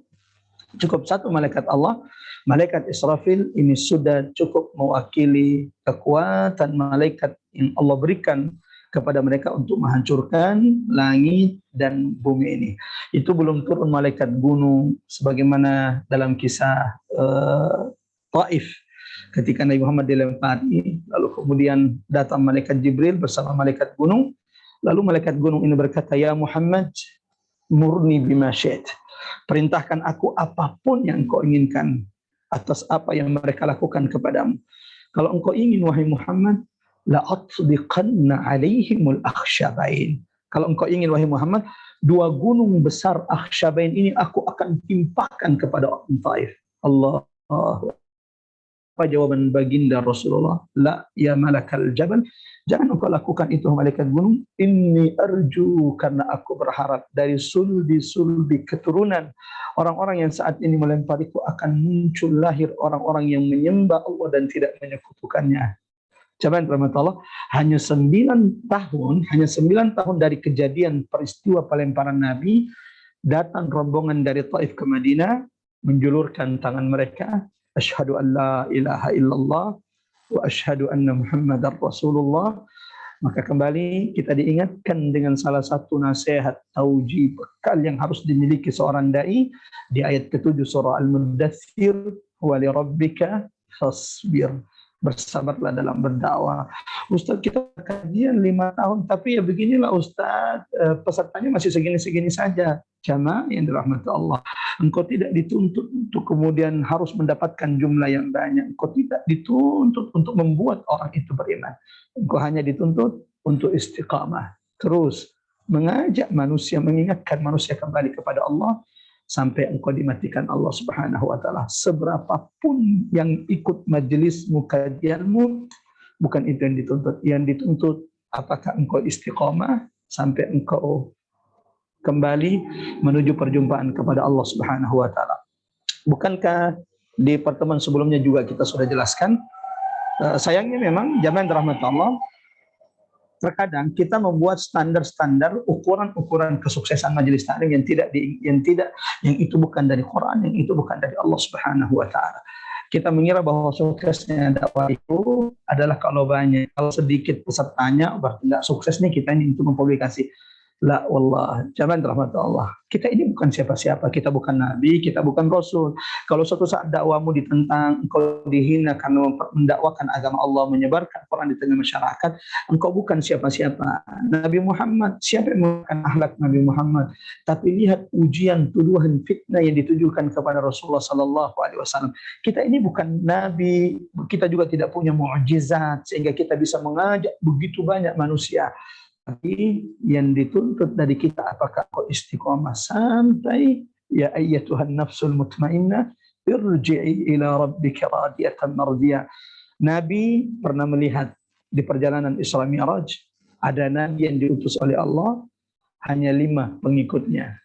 malaikat Israfil ini sudah cukup mewakili kekuatan malaikat yang Allah berikan kepada mereka untuk menghancurkan langit dan bumi ini. Itu belum turun malaikat gunung, sebagaimana dalam kisah Taif, ketika Nabi Muhammad dilempari, lalu kemudian datang malaikat Jibril bersama malaikat gunung, lalu malaikat gunung ini berkata, ya Muhammad, murni bima syi'ta, perintahkan aku apapun yang engkau inginkan atas apa yang mereka lakukan kepadamu. Kalau engkau ingin, wahai Muhammad, la atbiqanna alaihimul akhsyabain. Kalau engkau ingin wahai Muhammad, dua gunung besar akhsyabain ini aku akan timpakan kepada orang Taif. Allah. Apa jawaban baginda Rasulullah? La ya malakal jabal. Jangan engkau lakukan itu malaikat gunung. Inni arju, karena aku berharap dari sulbi keturunan orang-orang yang saat ini melempariku akan muncul lahir orang-orang yang menyembah Allah dan tidak menyekutukannya. Jemaah rahmat Allah, hanya 9 tahun dari kejadian peristiwa pelemparan Nabi, datang rombongan dari Taif ke Madinah, menjulurkan tangan mereka, asyhadu an la ilaha illallah wa asyhadu anna Muhammadar Rasulullah. Maka kembali kita diingatkan dengan salah satu nasihat taujib bekal yang harus dimiliki seorang dai di ayat ke-7 surah Al-Muddathir, wa li rabbika fasbir. Bersabarlah dalam berdakwah. Ustaz, kita kajian 5 tahun, tapi ya beginilah Ustaz, pesertanya masih segini-segini saja. Jamaah yang dirahmati Allah, engkau tidak dituntut untuk kemudian harus mendapatkan jumlah yang banyak. Engkau tidak dituntut untuk membuat orang itu beriman. Engkau hanya dituntut untuk istiqamah. Terus mengajak manusia, mengingatkan manusia kembali kepada Allah, sampai engkau dimatikan Allah Subhanahu wa taala. Seberapapun yang ikut majelismu, kajianmu, bukan itu yang dituntut. Yang dituntut apakah engkau istiqamah sampai engkau kembali menuju perjumpaan kepada Allah Subhanahu wa taala. Bukankah di pertemuan sebelumnya juga kita sudah jelaskan, sayangnya memang jamaah rahmat Allah, terkadang kita membuat standar-standar ukuran-ukuran kesuksesan majelis taklim yang itu bukan dari Quran, yang itu bukan dari Allah Subhanahu wa taala. Kita mengira bahwa suksesnya dakwah itu adalah kalau banyak, kalau sedikit pesertanya berarti enggak sukses nih kita ini untuk mempublikasi. La wallah, jangan rahmat Allah. Kita ini bukan siapa-siapa, kita bukan nabi, kita bukan rasul. Kalau suatu saat dakwamu ditentang, engkau dihina karena mendakwakan agama Allah, menyebarkan Quran di tengah masyarakat, engkau bukan siapa-siapa. Nabi Muhammad, siapa yang menggunakan akhlak Nabi Muhammad? Tapi lihat ujian, tuduhan, fitnah yang ditujukan kepada Rasulullah sallallahu alaihi wasallam. Kita ini bukan nabi, kita juga tidak punya mukjizat sehingga kita bisa mengajak begitu banyak manusia. Tapi yang dituntut dari kita, apakah kau istiqamah sampai ya ayyatuhan nafsul mutmainnah irji'i ila rabbika radiyatan mardiyah. Nabi pernah melihat di perjalanan Isra Mi'raj, ada nabi yang diutus oleh Allah hanya 5 pengikutnya.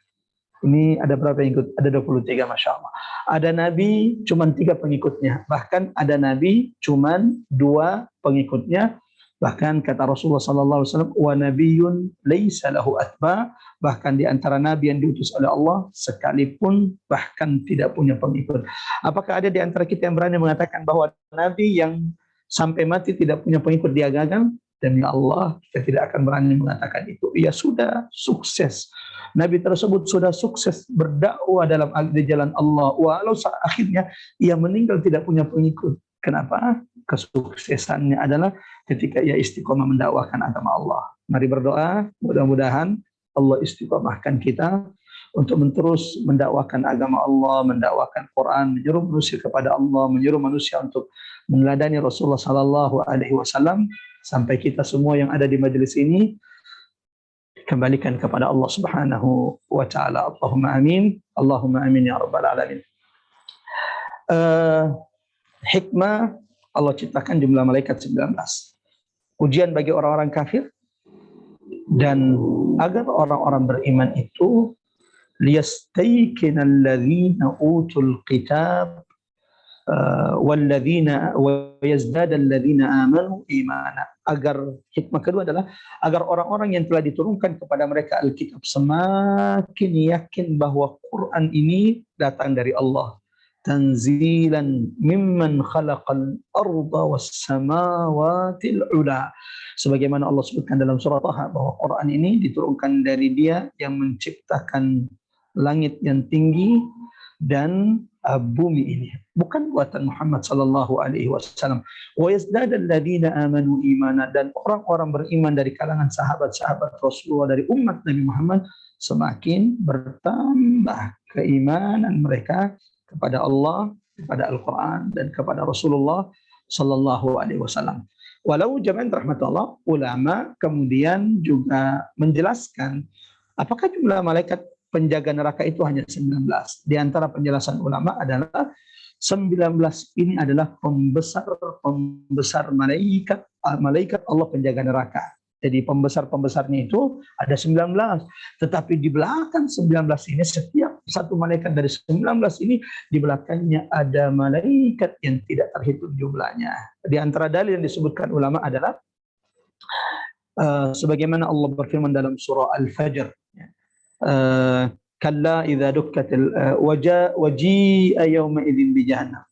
Ini ada berapa yang ikut? Ada 23, Masya Allah. Ada nabi cuma 3 pengikutnya. Bahkan ada nabi cuma 2 pengikutnya. Bahkan kata Rasulullah SAW, wa nabiyyun laisa lahu atba, bahkan di antara nabi yang diutus oleh Allah sekalipun bahkan tidak punya pengikut. Apakah ada di antara kita yang berani mengatakan bahwa nabi yang sampai mati tidak punya pengikut dia gagal? Demi Allah, kita tidak akan berani mengatakan itu. Ia sudah sukses. Nabi tersebut sudah sukses berdakwah di jalan Allah. Walau saat akhirnya ia meninggal tidak punya pengikut. Kenapa? Kesuksesannya adalah ketika ia istiqomah mendakwakan agama Allah. Mari berdoa, mudah-mudahan Allah istiqomahkan kita untuk terus mendakwakan agama Allah, mendakwakan Quran, menyuruh manusia kepada Allah, menyuruh manusia untuk meneladani Rasulullah sallallahu alaihi wasallam, sampai kita semua yang ada di majelis ini kembalikan kepada Allah Subhanahu wa taala. Allahumma amin. Allahumma amin ya rabbal alamin. Hikmah Allah ciptakan jumlah malaikat 19. Ujian bagi orang-orang kafir dan agar orang-orang beriman itu liyastayqina alladhina utul kitab walladzina wa yazdada alladhina amanu imana. Agar hikmah kedua adalah agar orang-orang yang telah diturunkan kepada mereka Alkitab semakin yakin bahwa Quran ini datang dari Allah. Tanzilan mimman khalaqal arda was samawatil ula. Sebagaimana Allah sebutkan dalam surah Taha bahwa Quran ini diturunkan dari Dia yang menciptakan langit yang tinggi dan bumi ini. Bukan buatan Muhammad sallallahu alaihi wasallam. Wa yazdadal ladzina amanu imana, dan orang-orang beriman dari kalangan sahabat-sahabat Rasulullah dari umat Nabi Muhammad semakin bertambah keimanan mereka kepada Allah, kepada Al-Quran, dan kepada Rasulullah sallallahu alaihi wasallam. Walau jamaah rahmatullah, ulama kemudian juga menjelaskan apakah jumlah malaikat penjaga neraka itu hanya 19. Di antara penjelasan ulama adalah 19 ini adalah pembesar malaikat Allah penjaga neraka. Jadi pembesar-pembesarnya itu ada 19. Tetapi di belakang 19 ini, setiap satu malaikat dari 19 ini, di belakangnya ada malaikat yang tidak terhitung jumlahnya. Di antara dalil yang disebutkan ulama adalah sebagaimana Allah berfirman dalam surah Al-Fajr, kalla idza dukkatil waji'a yawma idzin bi jahannam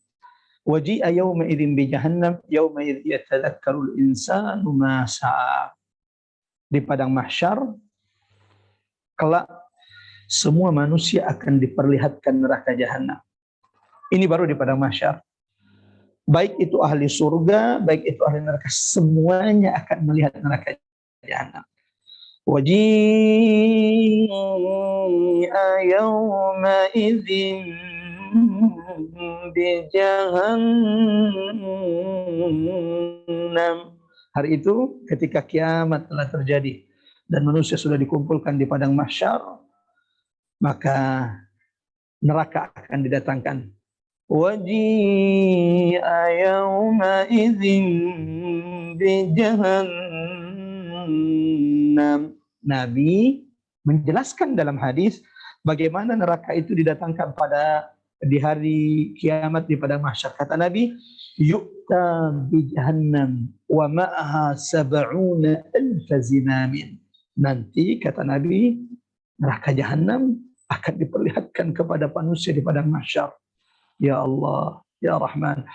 waji'a yawma idzin bi jahannam yawma idz yatadzakkarul insanu ma sa'a. Di padang mahsyar kelak semua manusia akan diperlihatkan neraka jahanam. Ini baru di padang mahsyar. Baik itu ahli surga, baik itu ahli neraka, semuanya akan melihat neraka jahanam. Waji'a yawma idzin bi jahannam. Hari itu ketika kiamat telah terjadi dan manusia sudah dikumpulkan di padang mahsyar, maka neraka akan didatangkan. Waji'a yawma idzin bi jahannam. Nabi menjelaskan dalam hadis bagaimana neraka itu didatangkan pada di hari kiamat di padang mahsyar. Kata Nabi, yu'ta bi jahannam wa ma'aha 70,000 zinamin. Nanti kata Nabi, neraka jahanam akan diperlihatkan kepada manusia di padang mahsyar. Ya Allah, ya Rahman.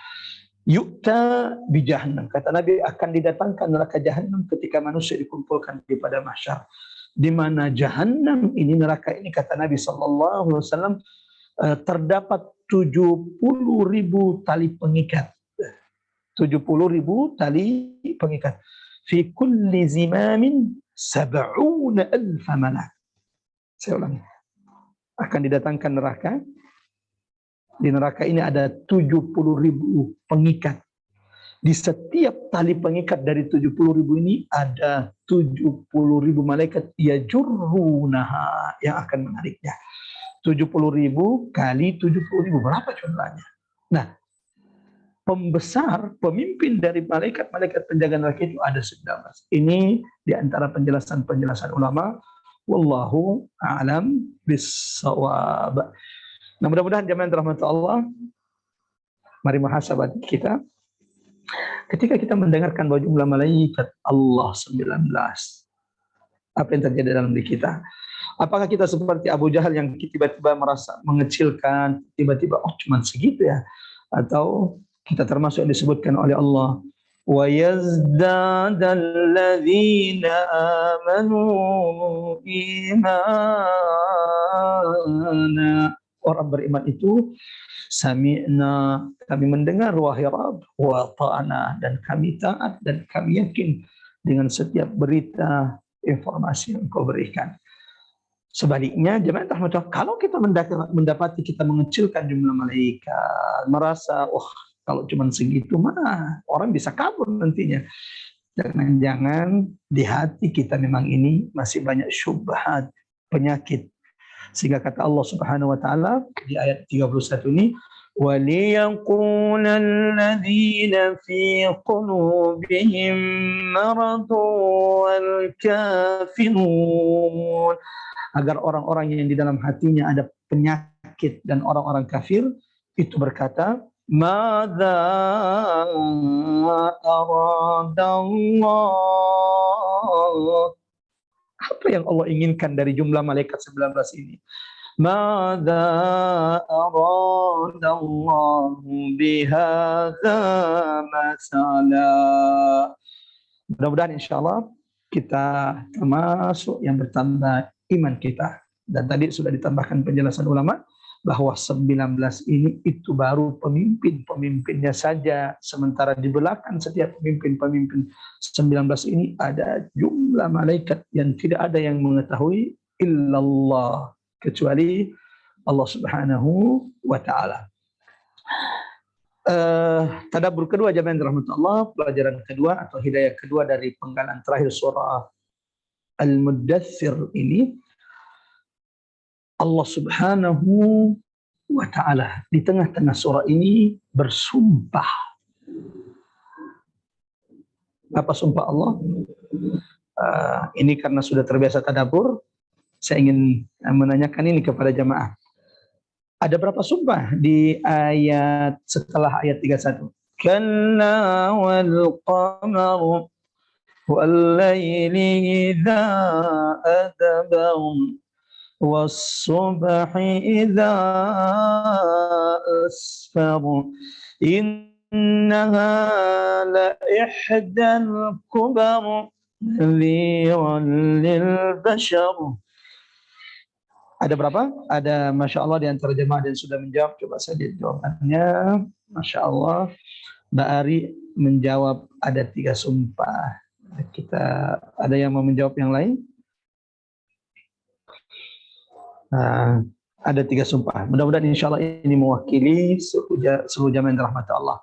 Yu'ta bi jahannam. Kata Nabi, akan didatangkan neraka jahanam ketika manusia dikumpulkan di padang mahsyar. Di mana jahanam ini, neraka ini, kata Nabi sallallahu alaihi wasallam, terdapat 70.000 tali pengikat. 70.000 tali pengikat. Fi kulli zimamin 70,000 malak. Saya ulangi. Akan didatangkan neraka. Di neraka ini ada 70.000 pengikat. Di setiap tali pengikat dari 70.000 ini ada 70.000 malaikat yajurrunaha yang akan menariknya. 70.000 kali 70.000, berapa jumlahnya? Nah, pembesar, pemimpin dari malaikat-malaikat penjaga neraka itu ada 19. Ini di antara penjelasan-penjelasan ulama. Wallahu a'lam bissawab. Nah, mudah-mudahan jamaah rahmat Allah, mari muhasabah kita. Ketika kita mendengarkan bahwa jumlah malaikat Allah 19, apa yang terjadi dalam diri kita? Apakah kita seperti Abu Jahal yang tiba-tiba merasa mengecilkan, tiba-tiba oh cuma segitu ya? Atau kita termasuk yang disebutkan oleh Allah, wa yazdadal ladzina amanu imana. Orang beriman itu sami'na, kami mendengar wahai Rabb, wa ta'ana, dan kami taat dan kami yakin dengan setiap berita informasi yang Engkau berikan. Sebaliknya, jemaah rahmatullah, kalau kita mendapati kita mengecilkan jumlah malaikat, merasa, oh kalau cuma segitu mah orang bisa kabur nantinya. Jangan-jangan di hati kita memang ini masih banyak syubhat, penyakit. Sehingga kata Allah Subhanahu wa taala di ayat 31 ini, وَلِيَقُولَ الَّذِينَ فِي قُلُوبِهِم مَّرَضٌ وَالْكَافِرُونَ. Agar orang-orang yang di dalam hatinya ada penyakit dan orang-orang kafir itu berkata, مَاذَا أَرَادَ اللَّهُ. Apa yang Allah inginkan dari jumlah malaikat 19 ini? مَاذَا أَرَادَ اللَّهُ بِهَذَا مَثَلًا. Mudah-mudahan insyaAllah kita termasuk yang bertambah iman kita. Dan tadi sudah ditambahkan penjelasan ulama bahwa 19 ini itu baru pemimpin-pemimpinnya saja. Sementara di belakang setiap pemimpin-pemimpin 19 ini ada jumlah malaikat yang tidak ada yang mengetahui illallah, kecuali Allah Subhanahu wa ta'ala. Tadabbur kedua jamaah rahmat Allah, pelajaran kedua atau hidayah kedua dari penggalan terakhir surah Al-Muddathir ini, Allah Subhanahu wa ta'ala di tengah-tengah surah ini bersumpah. Apa sumpah Allah? Ini karena sudah terbiasa tadabbur, saya ingin menanyakan ini kepada jamaah. Ada berapa sumpah di ayat setelah ayat 31? Kalla wal qamar wal layli idza adbar was subhi idza asfar innaha la ihdal kubar nadhiran lil bashar. Ada berapa? Ada Masya Allah di antara jemaah yang sudah menjawab. Coba saya lihat jawabannya. Masya Allah. Mbak Ari menjawab ada 3 sumpah. Kita ada yang mau menjawab yang lain? Nah, ada 3 sumpah. Mudah-mudahan insya Allah ini mewakili seluruh jemaah yang dirahmati Allah.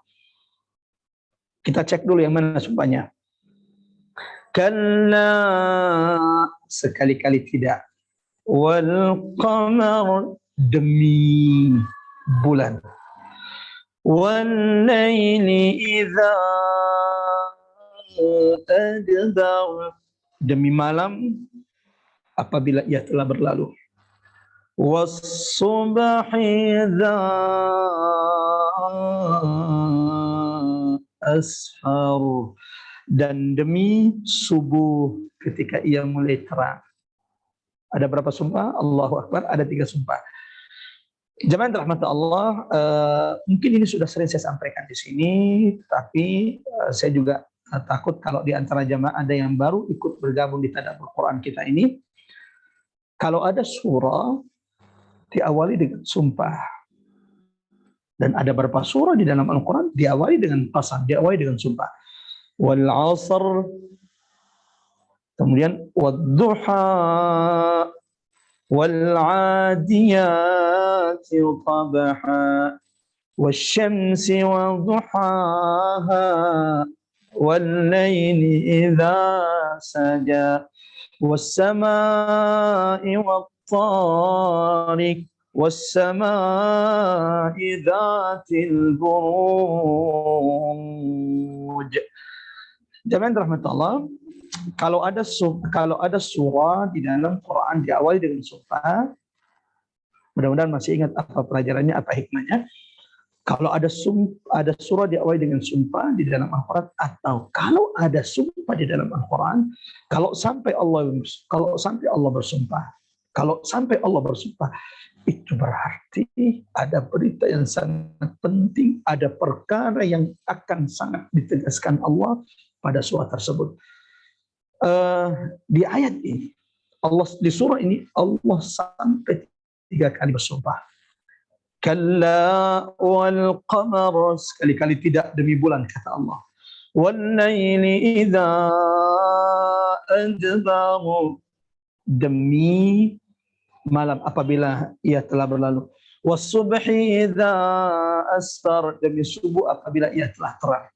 Kita cek dulu yang mana sumpahnya. Kalla, sekali-kali tidak. Wal qamar, demi bulan. Wal laili idza adbar, demi malam apabila ia telah berlalu. Was subhi idza ashar, dan demi subuh ketika ia mulai terang. Ada berapa sumpah? Allahu Akbar, ada 3 sumpah. Jemaah rahmat Allah, mungkin ini sudah sering saya sampaikan di sini, tapi saya juga takut kalau di antara jemaah ada yang baru ikut bergabung di tadabbur Quran kita ini. Kalau ada surah diawali dengan sumpah, dan ada beberapa surah di dalam Al-Quran diawali dengan qasam, diawali dengan sumpah. Wal 'asr, kemudian wadduha wal 'adiyati tabha wasyamsi wadduhaha wal laili idza saja was samaa'i wat tariq was samaa'i dzatil buruj. Jemaah rahmatullah, kalau ada surah di dalam Quran diawali dengan sumpah, mudah-mudahan masih ingat apa pelajarannya, apa hikmahnya. Kalau ada surah diawali dengan sumpah di dalam Al-Quran, atau kalau ada sumpah di dalam Al-Quran, kalau sampai Allah bersumpah, itu berarti ada berita yang sangat penting, ada perkara yang akan sangat ditegaskan Allah pada surah tersebut. Di ayat ini, di surah ini Allah sampai 3 kali bersumpah. Kalla wal qamar, sekali-kali tidak, demi bulan kata Allah. Wal laili idza adbar, demi malam apabila ia telah berlalu. Was subhi idza asfar, demi subuh apabila ia telah terang.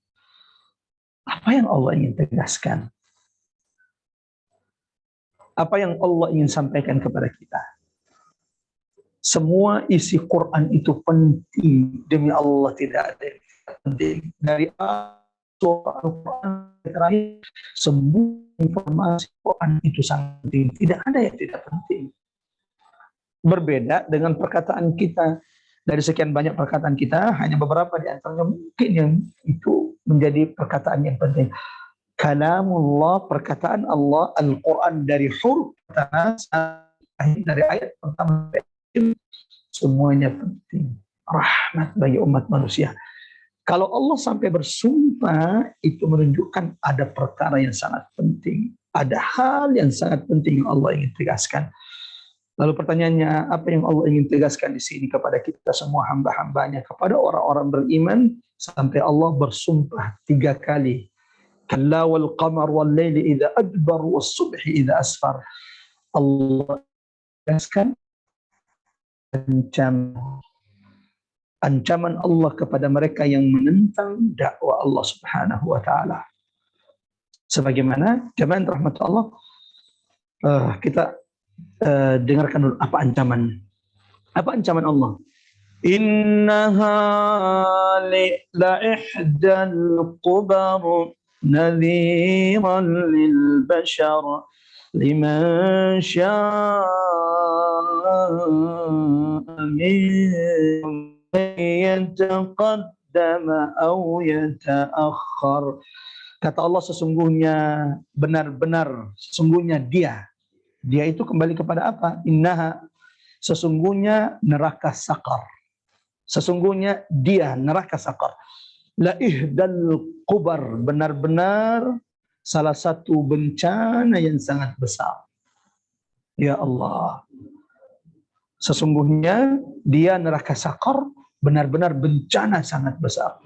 Apa yang Allah ingin tegaskan? Apa yang Allah ingin sampaikan kepada kita? Semua isi Quran itu penting, demi Allah tidak ada yang penting. Dari surah Al-Quran terakhir, semua informasi Quran itu sangat penting. Tidak ada yang tidak penting. Berbeda dengan perkataan kita. Dari sekian banyak perkataan kita, hanya beberapa di antaranya mungkin yang itu menjadi perkataan yang penting. Kalamullah, perkataan Allah, Al-Quran dari huruf pertama dari ayat pertama, semuanya penting. Rahmat bagi umat manusia. Kalau Allah sampai bersumpah, itu menunjukkan ada perkara yang sangat penting. Ada hal yang sangat penting yang Allah ingin tegaskan. Lalu pertanyaannya, apa yang Allah ingin tegaskan di sini kepada kita semua hamba-hambanya, kepada orang-orang beriman, sampai Allah bersumpah 3 kali. Kalla wal qamar wal laili idza adbar was subhi idza asfar. Allah tegaskan ancaman, ancaman Allah kepada mereka yang menentang dakwah Allah Subhanahu wa taala. Sebagaimana jamaah rahmat Allah, kita dengarkan dulu apa ancaman. Apa ancaman Allah? Innaha la ihdal qubar nadhiran lil bashar liman syaa'a minkum yataqaddama aw yata'akhkhar. Kata Allah, sesungguhnya benar-benar, sesungguhnya dia itu kembali kepada apa? Innaha, sesungguhnya neraka sakar. Sesungguhnya dia neraka sakar. La ihdal qubar, benar-benar salah satu bencana yang sangat besar. Ya Allah, sesungguhnya dia neraka sakar, benar-benar bencana sangat besar.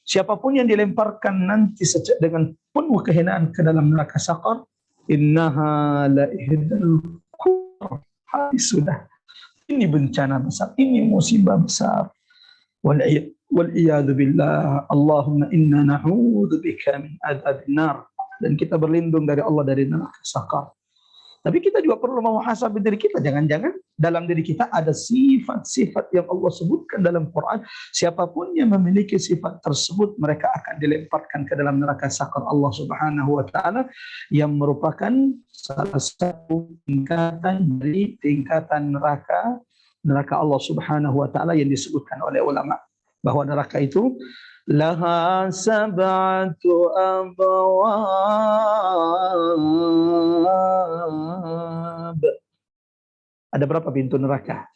Siapapun yang dilemparkan nanti dengan penuh kehinaan ke dalam neraka sakar, innaha la ihdal qubar. Sudah, ini bencana besar, ini musibah besar. Wal-iyadu billah. Allahumma inna na'udzubika min adzabin nar. Dan kita berlindung dari Allah dari neraka sakar. Tapi kita juga perlu memuhasabah diri kita. Jangan-jangan dalam diri kita ada sifat-sifat yang Allah sebutkan dalam Quran. Siapapun yang memiliki sifat tersebut, mereka akan dilemparkan ke dalam neraka sakar Allah Subhanahu wa taala, yang merupakan salah satu tingkatan dari tingkatan neraka Allah Subhanahu wa taala yang disebutkan oleh ulama, bahwa neraka itu laha sab'atu abwab. Ada berapa pintu neraka?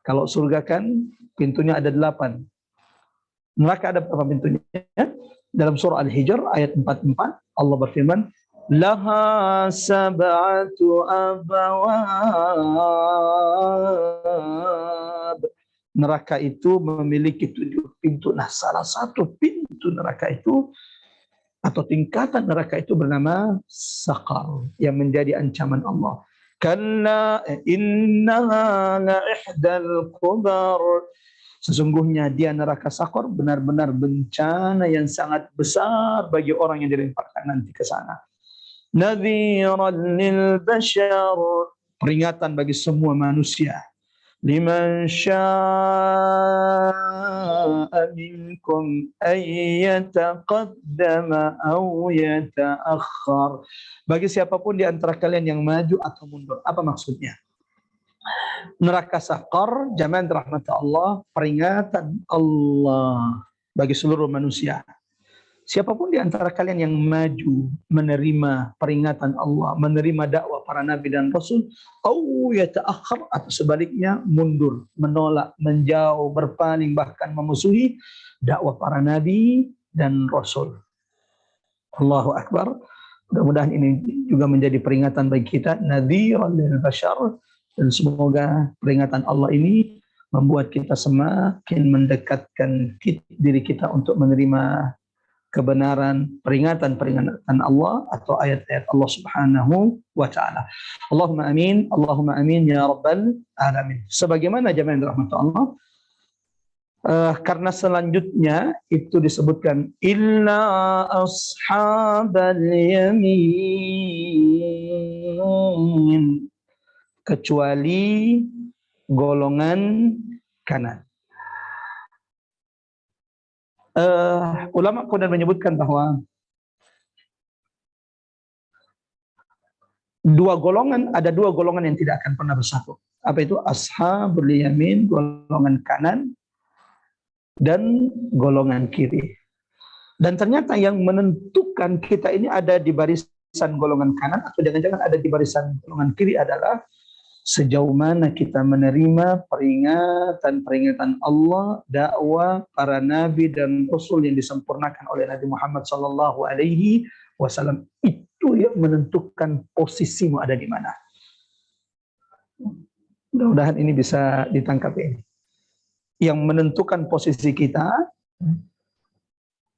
Kalau surga kan pintunya ada 8. Neraka ada berapa pintunya? Dalam surah Al-Hijr ayat 44 Allah berfirman, laha sab'atu abwab. Neraka itu memiliki 7 pintu. Nah, salah satu pintu neraka itu atau tingkatan neraka itu bernama sakar, yang menjadi ancaman Allah. Kalla innaha la ihdal qubar. Sesungguhnya dia neraka sakar benar-benar bencana yang sangat besar bagi orang yang dilemparkan nanti ke sana. Nadhiran lil bashar, peringatan bagi semua manusia. Liman syaa'a minkum ay yataqaddama aw yata'akhkhar. Bagi siapapun di antara kalian yang maju atau mundur. Apa maksudnya? Neraka sakar, jamaah rahmat Allah, peringatan Allah bagi seluruh manusia. Siapapun di antara kalian yang maju menerima peringatan Allah, menerima dakwah para nabi dan rasul, au yata'akhkhar, atau sebaliknya mundur, menolak, menjauh, berpaling, bahkan memusuhi dakwah para nabi dan rasul. Allahu akbar. Mudah-mudahan ini juga menjadi peringatan bagi kita, nadhiran lil bashar, dan semoga peringatan Allah ini membuat kita semakin mendekatkan diri kita untuk menerima kebenaran, peringatan Allah atau ayat-ayat Allah Subhanahu wa taala. Allahumma amin ya rabbal alamin. Sebagaimana jamaah yang dirahmati Allah, karena selanjutnya itu disebutkan illa ashabal yamin, kecuali golongan kanan. Ulama kemudian menyebutkan bahwa ada dua golongan yang tidak akan pernah bersatu. Apa itu? Ashabul yamin, golongan kanan, dan golongan kiri. Dan ternyata yang menentukan kita ini ada di barisan golongan kanan atau jangan-jangan ada di barisan golongan kiri adalah sejauh mana kita menerima peringatan Allah, dakwah para nabi dan rasul yang disempurnakan oleh Nabi Muhammad sallallahu alaihi wasallam. Itu yang menentukan posisimu ada di mana. Mudah-mudahan ini bisa ditangkap ini. Yang menentukan posisi kita,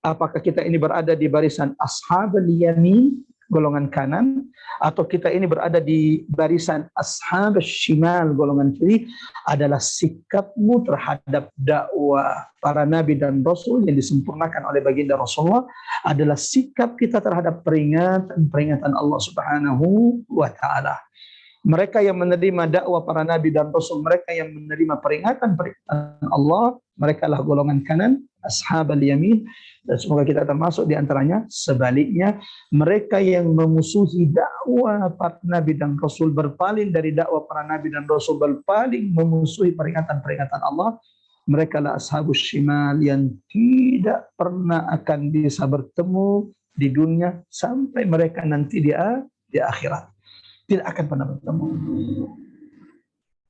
apakah kita ini berada di barisan ashabul yamin golongan kanan, atau kita ini berada di barisan ashab shimal, golongan kiri, adalah sikapmu terhadap dakwah para nabi dan rasul yang disempurnakan oleh baginda Rasulullah, adalah sikap kita terhadap peringatan Allah Subhanahu wa taala. Mereka yang menerima dakwah para nabi dan rasul, mereka yang menerima peringatan Allah, mereka lah golongan kanan, ashabal yamin. Dan semoga kita termasuk di antaranya. Sebaliknya, mereka yang memusuhi dakwah para nabi dan rasul, berpaling dari dakwah para nabi dan rasul, berpaling memusuhi peringatan-peringatan Allah, mereka lah ashabus shimal yang tidak pernah akan bisa bertemu di dunia sampai mereka nanti di akhirat. Tidak akan pernah bertemu.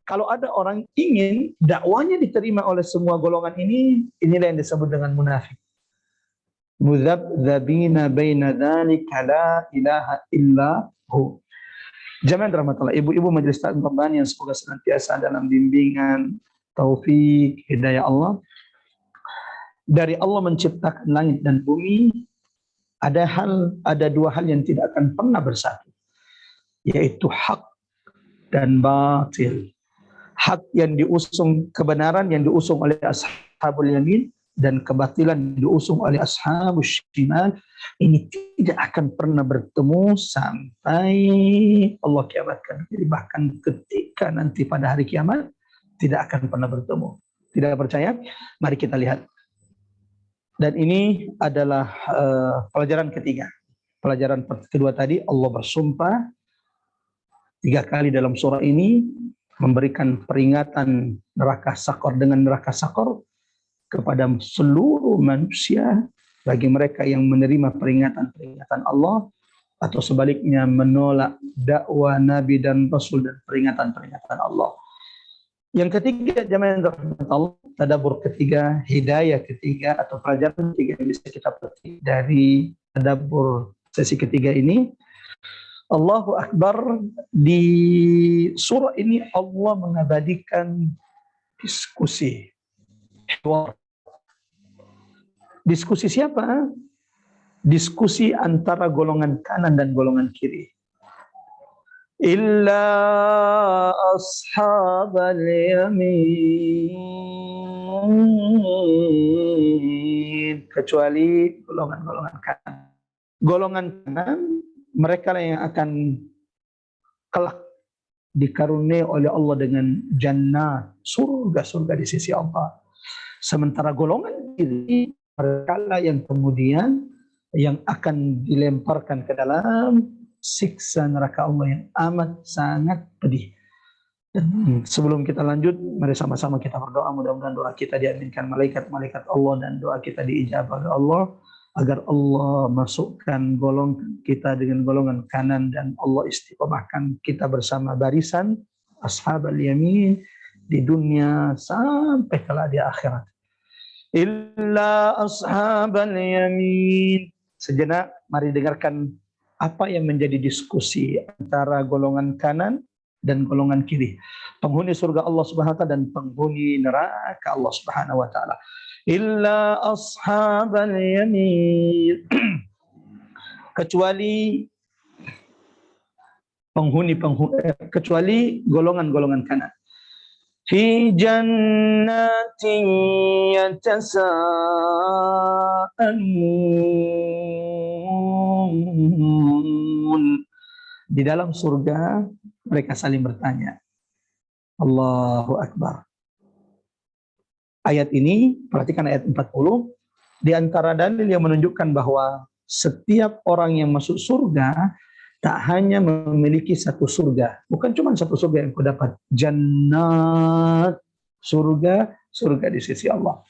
Kalau ada orang ingin dakwanya diterima oleh semua golongan ini, inilah yang disebut dengan munafik. Mudzabdzabina baina dzalika la ilaha illa hu. Jamaah rahmatullah, ibu-ibu majelis taklim Rabbani yang semoga senantiasa dalam bimbingan taufik hidayah Allah. Dari Allah menciptakan langit dan bumi, ada dua hal yang tidak akan pernah bersatu, yaitu hak dan batil. Hak yang diusung, kebenaran yang diusung oleh ashabul yamin, dan kebatilan yang diusung oleh ashabus shimal, ini tidak akan pernah bertemu sampai Allah kiamatkan. Jadi bahkan ketika nanti pada hari kiamat tidak akan pernah bertemu. Tidak percaya? Mari kita lihat. Dan ini adalah pelajaran ketiga. Pelajaran kedua tadi, Allah bersumpah 3 kali dalam surah ini memberikan peringatan neraka sakor dengan neraka sakor kepada seluruh manusia, bagi mereka yang menerima peringatan-peringatan Allah atau sebaliknya menolak dakwah Nabi dan Rasul dan peringatan-peringatan Allah. Yang ketiga, jamaah yang dirahmati Allah, tadabbur ketiga, hidayah ketiga atau pelajaran ketiga yang bisa kita petik dari tadabbur sesi ketiga ini. Allahu Akbar, di surah ini Allah mengabadikan diskusi. Diskusi siapa? Diskusi antara golongan kanan dan golongan kiri. Illa ashabal yamin, kecuali golongan-golongan kanan. Golongan kanan, mereka yang akan kelak dikaruniai oleh Allah dengan jannah, surga-surga di sisi Allah. Sementara golongan kiri, mereka yang kemudian yang akan dilemparkan ke dalam siksa neraka Allah yang amat sangat pedih. Dan sebelum kita lanjut, mari sama-sama kita berdoa, mudah-mudahan doa kita diaminkan malaikat-malaikat Allah dan doa kita diijabah oleh Allah, agar Allah masukkan golongan kita dengan golongan kanan dan Allah istiqomahkan kita bersama barisan ashabal yamin di dunia sampai kelak di akhirat. Illa ashabal yamin. Sejenak mari dengarkan apa yang menjadi diskusi antara golongan kanan dan golongan kiri, penghuni surga Allah Subhanahu wa taala dan penghuni neraka Allah Subhanahu wa taala. Illa ashabal yamin, kecuali kecuali golongan-golongan kanan. Fi jannatin yatasaalun, di dalam surga mereka saling bertanya. Allahu Akbar. Ayat ini, perhatikan ayat 40, di antara dalil yang menunjukkan bahwa setiap orang yang masuk surga tak hanya memiliki satu surga, bukan cuma satu surga yang kau dapat, jannat, surga di sisi Allah.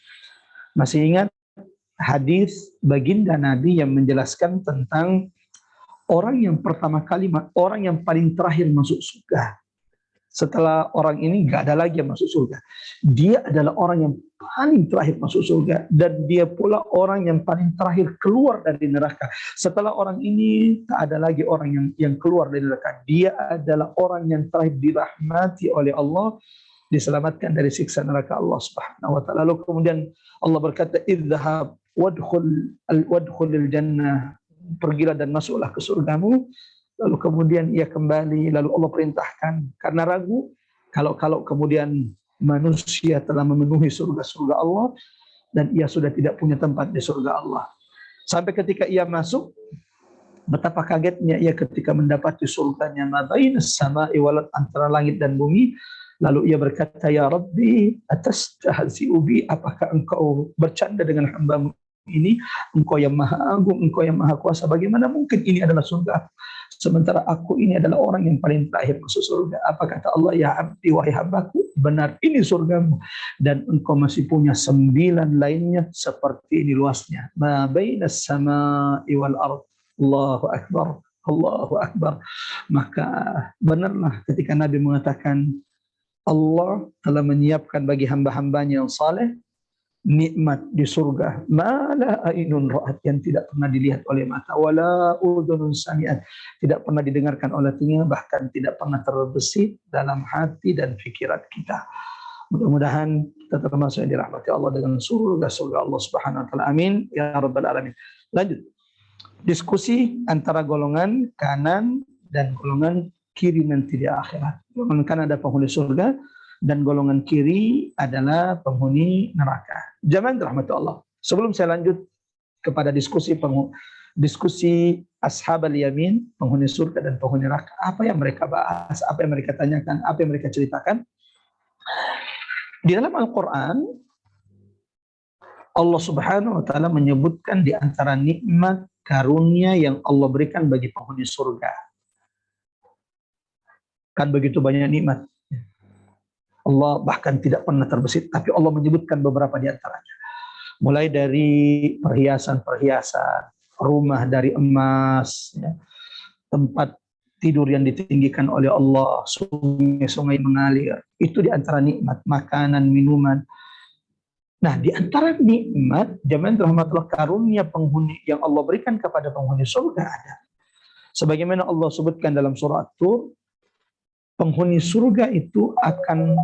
Masih ingat hadis baginda Nabi yang menjelaskan tentang orang yang pertama kali, orang yang paling terakhir masuk surga. Setelah orang ini gak ada lagi yang masuk surga. Dia adalah orang yang paling terakhir masuk surga. Dan dia pula orang yang paling terakhir keluar dari neraka. Setelah orang ini tak ada lagi orang yang keluar dari neraka. Dia adalah orang yang terakhir dirahmati oleh Allah, diselamatkan dari siksa neraka Allah Subhanahu wa taala. Lalu kemudian Allah berkata, "Idhhab wadkhulil jannah pergilah dan masuklah ke surgamu. Lalu kemudian ia kembali, lalu Allah perintahkan karena ragu, kalau kemudian manusia telah memenuhi surga-surga Allah dan ia sudah tidak punya tempat di surga Allah. Sampai ketika ia masuk, betapa kagetnya ia ketika mendapati surganya ma bainas sama'i wal antara langit dan bumi. Lalu ia berkata, ya Rabbi, atastahzi'u bi, apakah engkau bercanda dengan hambamu ini? Engkau yang maha agung, engkau yang maha kuasa, bagaimana mungkin ini adalah surga? Sementara aku ini adalah orang yang paling terakhir masuk surga. Apa kata Allah? Ya abdi, wahai hambaku, benar ini surgamu. Dan engkau masih punya 9 lainnya seperti ini luasnya. Ma bainas sama'i wal ardh. Allahu Akbar, Allahu Akbar. Maka benarlah ketika Nabi mengatakan Allah telah menyiapkan bagi hamba-hambanya yang saleh nikmat di surga, mala ainun ra'at, yang tidak pernah dilihat oleh mata, wala udhunun sami'at, tidak pernah didengarkan oleh telinga, bahkan tidak pernah terbesit dalam hati dan pikiran kita. Mudah-mudahan kita termasuk yang dirahmati Allah dengan surga Allah Subhanahu wa taala. Amin ya rabbal alamin. Lanjut. Diskusi antara golongan kanan dan golongan kiri nanti di akhirat. Golongan kanan ada penghuni surga dan golongan kiri adalah penghuni neraka. Jamaah rahmat Allah. Sebelum saya lanjut kepada diskusi ashab al-yamin, penghuni surga dan penghuni neraka, apa yang mereka bahas, apa yang mereka tanyakan, apa yang mereka ceritakan. Di dalam Al-Quran, Allah Subhanahu wa taala menyebutkan di antara nikmat karunia yang Allah berikan bagi penghuni surga. Kan begitu banyak nikmat. Allah bahkan tidak pernah terbesit, tapi Allah menyebutkan beberapa di antaranya. Mulai dari perhiasan-perhiasan, rumah dari emas, ya, tempat tidur yang ditinggikan oleh Allah, sungai-sungai mengalir. Itu di antara nikmat, makanan, minuman. Nah, di antara nikmat, jamaah rahmatullah, karunia penghuni yang Allah berikan kepada penghuni surga ada. Sebagaimana Allah sebutkan dalam surah At-Tur, penghuni surga itu akan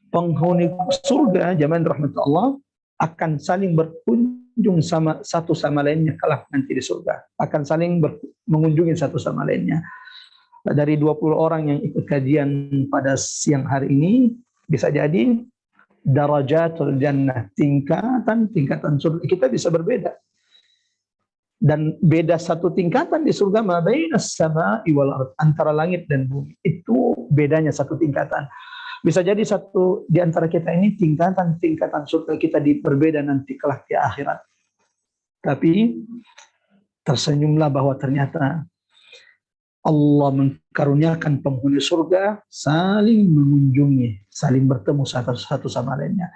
penghuni surga jamaah rahmatullah akan saling berkunjung satu sama lainnya kelak nanti di surga, akan saling mengunjungi satu sama lainnya. Dari 20 orang yang ikut kajian pada siang hari ini, bisa jadi darajatul jannah, tingkatan surga kita bisa berbeda. Dan beda satu tingkatan di surga, ma bainas sama'i wal ardh, antara langit dan bumi. Itu bedanya satu tingkatan. Bisa jadi satu di antara kita ini tingkatan surga kita berbeda nanti kelak di akhirat. Tapi tersenyumlah bahwa ternyata Allah mengkaruniakan penghuni surga saling mengunjungi, saling bertemu satu sama lainnya.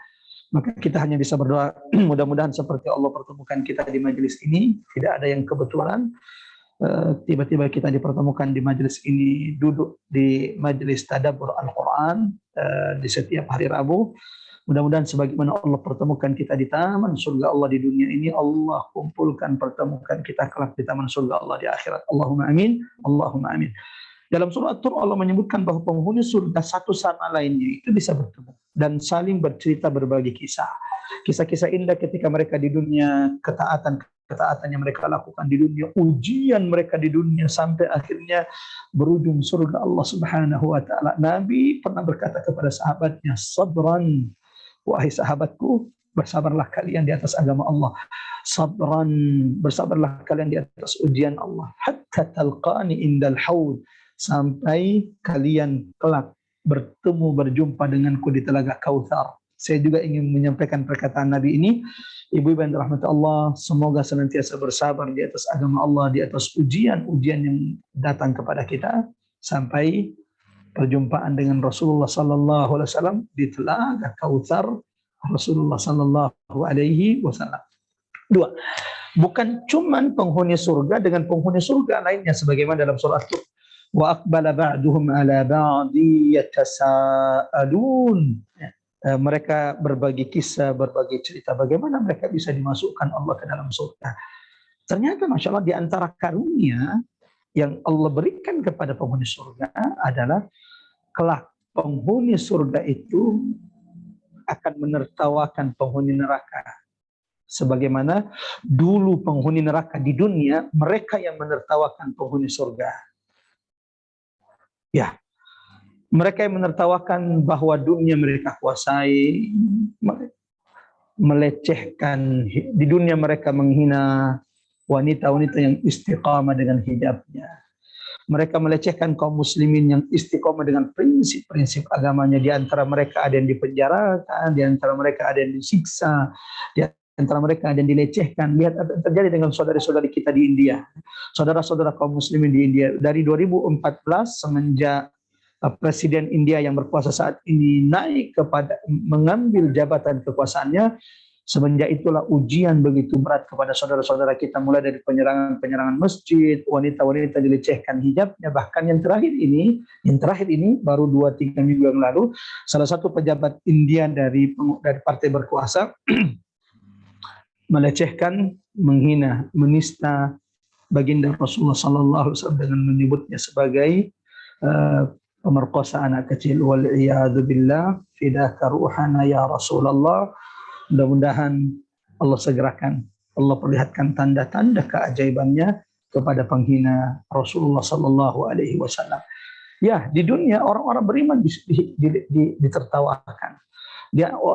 Maka kita hanya bisa berdoa, mudah-mudahan seperti Allah pertemukan kita di majelis ini, tidak ada yang kebetulan. Tiba-tiba kita dipertemukan di majelis ini, duduk di majelis tadabbur Al-Quran di setiap hari Rabu. Mudah-mudahan sebagaimana Allah pertemukan kita di taman surga Allah di dunia ini, Allah pertemukan kita kelak di taman surga Allah di akhirat. Allahumma amin, Allahumma amin. Dalam surah At-Tur Allah menyebutkan bahwa penghuni surga satu sama lainnya itu bisa bertemu dan saling bercerita berbagi kisah. Kisah-kisah indah ketika mereka di dunia, ketaatan yang mereka lakukan di dunia, ujian mereka di dunia, sampai akhirnya berujung surga Allah Subhanahu wa taala. Nabi pernah berkata kepada sahabatnya, sabran, wahai sahabatku, bersabarlah kalian di atas agama Allah. Sabran, bersabarlah kalian di atas ujian Allah. Hatta talqani indal haud, sampai kalian kelak berjumpa denganku di telaga Kautsar. Saya juga ingin menyampaikan perkataan Nabi ini. Ibu-ibu yang dirahmati Allah, semoga senantiasa bersabar di atas agama Allah, di atas ujian-ujian yang datang kepada kita, sampai perjumpaan dengan Rasulullah sallallahu alaihi wasallam di telaga Kautsar Rasulullah sallallahu alaihi wasallam. 2. Bukan cuman penghuni surga dengan penghuni surga lainnya, sebagaimana dalam surah At-Tur, wa aqbala ba'duhum ala ba'di yatasaalun. Mereka berbagi kisah, berbagi cerita bagaimana mereka bisa dimasukkan Allah ke dalam surga. Ternyata Masya Allah, di antara karunia yang Allah berikan kepada penghuni surga adalah kelak penghuni surga itu akan menertawakan penghuni neraka. Sebagaimana dulu penghuni neraka di dunia, mereka yang menertawakan penghuni surga. Ya, mereka yang menertawakan bahwa dunia mereka kuasai, melecehkan, di dunia mereka menghina wanita-wanita yang istiqamah dengan hijabnya. Mereka melecehkan kaum muslimin yang istiqomah dengan prinsip-prinsip agamanya. Di antara mereka ada yang dipenjarakan, di antara mereka ada yang disiksa, di antara mereka ada yang dilecehkan. Lihat apa yang terjadi dengan saudara-saudari kita di India. Saudara-saudara kaum muslimin di India. Dari 2014 semenjak Presiden India yang berkuasa saat ini naik kepada mengambil jabatan kekuasaannya, semenjak itulah ujian begitu berat kepada saudara-saudara kita, mulai dari penyerangan masjid, wanita-wanita dilecehkan hijabnya, bahkan yang terakhir ini baru 2-3 minggu yang lalu, salah satu pejabat India dari partai berkuasa melecehkan, menghina, menista baginda Rasulullah sallallahu alaihi wasallam dengan menyebutnya sebagai pemerkosa anak kecil. Wal iyadu billah, fidaka ruhana ya Rasulullah. Mudah-mudahan Allah segerakan, Allah perlihatkan tanda-tanda keajaibannya kepada penghina Rasulullah sallallahu alaihi wasallam. Ya, di dunia orang-orang beriman ditertawakan.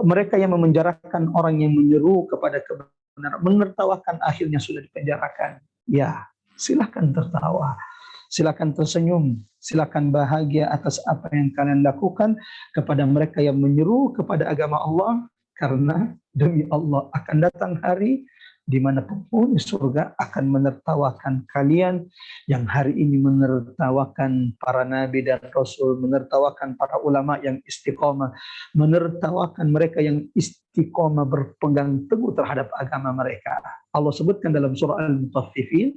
Mereka yang memenjarakan orang yang menyeru kepada kebenaran, menertawakan, akhirnya sudah dipenjarakan. Ya, silakan tertawa, silakan tersenyum, silakan bahagia atas apa yang kalian lakukan kepada mereka yang menyeru kepada agama Allah. Karena demi Allah akan datang hari di mana penghuni surga akan menertawakan kalian yang hari ini menertawakan para nabi dan rasul, menertawakan para ulama yang istiqomah, menertawakan mereka yang istiqomah berpegang teguh terhadap agama mereka. Allah sebutkan dalam surah Al-Mutaffifin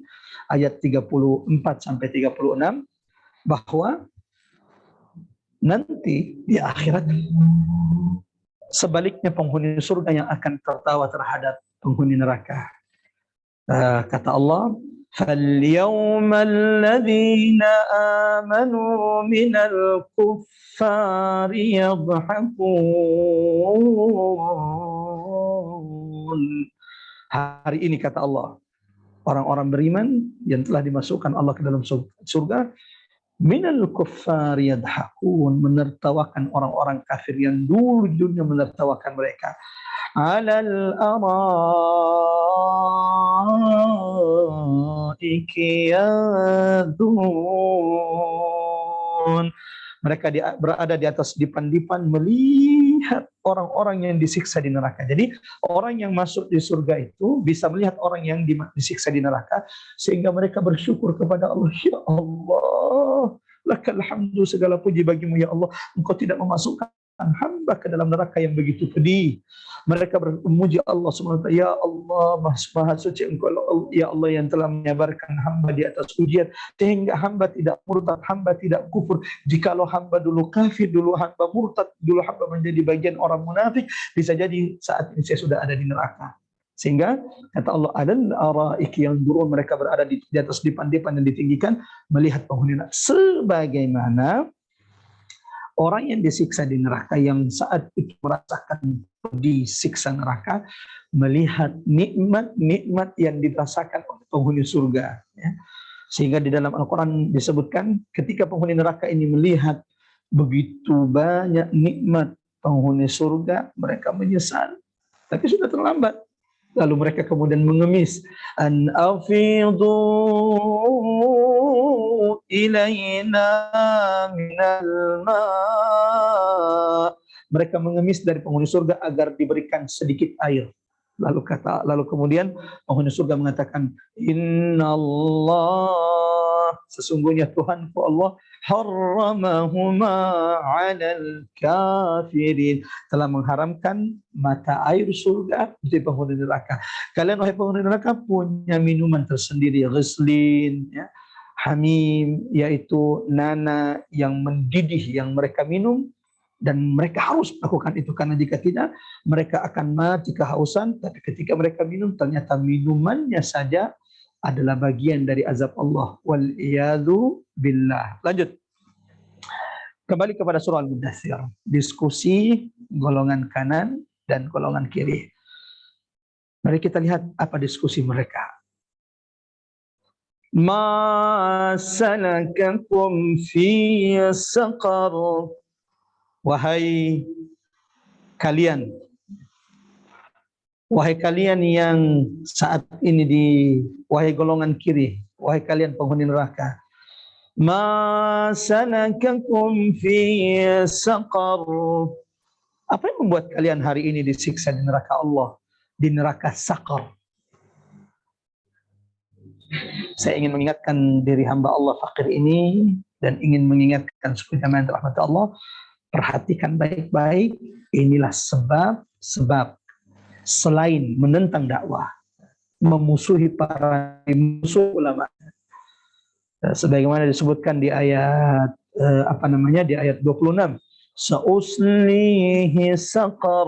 ayat 34-36 bahwa nanti di akhirat sebaliknya penghuni surga yang akan tertawa terhadap penghuni neraka. Kata Allah, فَالْيَوْمَ الَّذِينَ آمَنُوا مِنَ الْكُفَّارِ يَضْحَكُونَ. Hari ini kata Allah, orang-orang beriman yang telah dimasukkan Allah ke dalam surga, minal kuffar yadhakun, menertawakan orang-orang kafir yang dulu di dunia menertawakan mereka. Alal araiki yadun. Mereka berada di atas dipan-dipan melihat orang-orang yang disiksa di neraka. Jadi orang yang masuk di surga itu bisa melihat orang yang disiksa di neraka, sehingga mereka bersyukur kepada Allah. Ya Allah, lakal hamdu, segala puji bagimu ya Allah. Engkau tidak memasukkan hamba ke dalam neraka yang begitu pedih. Mereka memuji Allah SWT. Ya Allah, maha suci engkau ya Allah yang telah menyabarkan hamba di atas ujian, sehingga hamba tidak murtad, hamba tidak kufur. Jikalau hamba dulu kafir, dulu hamba murtad, dulu hamba menjadi bagian orang munafik, bisa jadi saat ini saya sudah ada di neraka. Sehingga kata Allah, alal araiki yang durun, mereka berada di atas dipan-dipan yang ditinggikan melihat penghuni neraka. Sebagaimana orang yang disiksa di neraka yang saat itu merasakan disiksa neraka, melihat nikmat-nikmat yang dirasakan oleh penghuni surga. Ya. Sehingga di dalam Al-Quran disebutkan ketika penghuni neraka ini melihat begitu banyak nikmat penghuni surga, mereka menyesal. Tapi sudah terlambat. Lalu mereka kemudian mengemis. An afidu ilayna minal ma'. Mereka mengemis dari penghuni surga agar diberikan sedikit air. Lalu kemudian penghuni surga mengatakan, Innallah, sesungguhnya Tuhanku Allah, harramahuma 'alal kafirin, telah mengharamkan mata air surga di penghuni neraka. Kalian wahai penghuni neraka punya minuman tersendiri, ghislin, ya, hamim, yaitu nana yang mendidih yang mereka minum, dan mereka harus melakukan itu karena jika tidak mereka akan mati kehausan. Tapi ketika mereka minum, ternyata minumannya saja adalah bagian dari azab Allah. Wal iyadu billah. Lanjut. Kembali kepada surah Al-Mudaththir. Diskusi golongan kanan dan golongan kiri. Mari kita lihat apa diskusi mereka. Ma salakakum fi saqar. Wahai kalian yang saat ini wahai golongan kiri, wahai kalian penghuni neraka. Ma salakakum fi saqar. Apa yang membuat kalian hari ini disiksa di neraka Allah, di neraka Saqar? Saya ingin mengingatkan diri hamba Allah fakir ini dan ingin mengingatkan seluruh jamaah rahmat Allah, perhatikan baik-baik, inilah sebab selain menentang dakwah, memusuhi para musuh ulama. Sebagaimana disebutkan di ayat di ayat 26, Sa'uslihi saqar.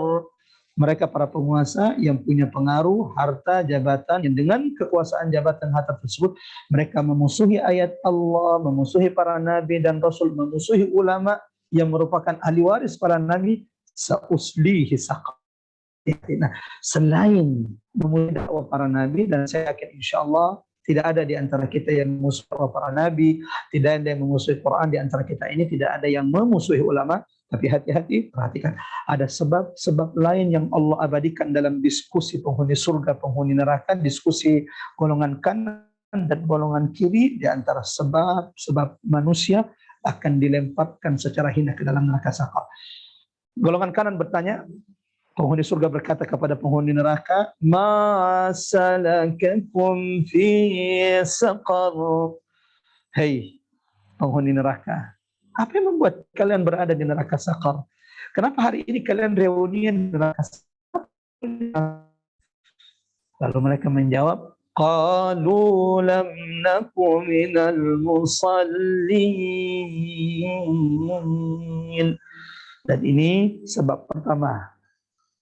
Mereka para penguasa yang punya pengaruh, harta, jabatan, yang dengan kekuasaan jabatan harta tersebut mereka memusuhi ayat Allah, memusuhi para nabi dan rasul, memusuhi ulama yang merupakan ahli waris para nabi. Sa'uslihi saqar. Nah, selain memusuhi dakwah para nabi, dan saya yakin insyaallah tidak ada di antara kita yang memusuhi para nabi, tidak ada yang memusuhi Quran di antara kita ini, tidak ada yang memusuhi ulama. Tapi hati-hati, perhatikan, ada sebab-sebab lain yang Allah abadikan dalam diskusi penghuni surga, penghuni neraka, diskusi golongan kanan dan golongan kiri, di antara sebab-sebab manusia akan dilemparkan secara hina ke dalam neraka Saqar. Golongan kanan bertanya, penghuni surga berkata kepada penghuni neraka, Ma salakakum fi saqar. Hei penghuni neraka, apa yang membuat kalian berada di neraka Saqar? Kenapa hari ini kalian reunian di neraka Saqar? Lalu mereka menjawab, Qalu lam naku minal musallin. Dan ini sebab pertama,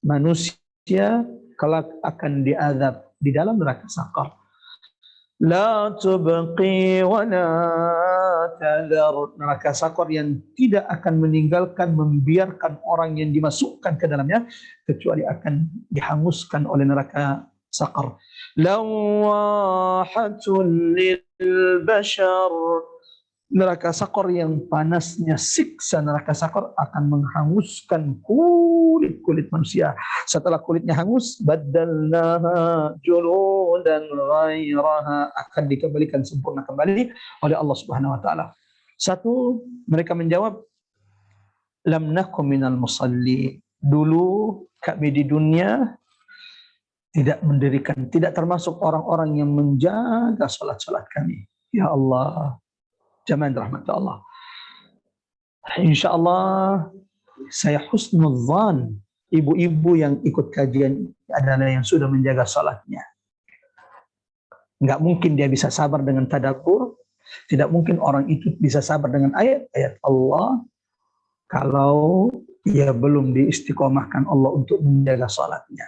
manusia kelak akan diazab di dalam neraka Saqar. La tubqi wa la tadhar. Neraka Saqar yang tidak akan meninggalkan, membiarkan orang yang dimasukkan ke dalamnya, kecuali akan dihanguskan oleh neraka Saqar. Lawahatul lil bashar. Neraka Saqar yang panasnya, siksa neraka Saqar akan menghanguskan kulit manusia. Setelah kulitnya hangus, badalnaha juludan ghairaha, akan dikembalikan sempurna kembali oleh Allah Subhanahu wa taala. Satu, mereka menjawab, lam nakum minal musalli. Dulu kami di dunia tidak mendirikan, tidak termasuk orang-orang yang menjaga salat-salat kami. Ya Allah, jamaah rahmat Allah. InsyaAllah saya husnudzan ibu-ibu yang ikut kajian adalah yang sudah menjaga salatnya. Enggak mungkin dia bisa sabar dengan tadabbur, tidak mungkin orang itu bisa sabar dengan ayat-ayat Allah kalau ia belum diistiqomahkan Allah untuk menjaga salatnya.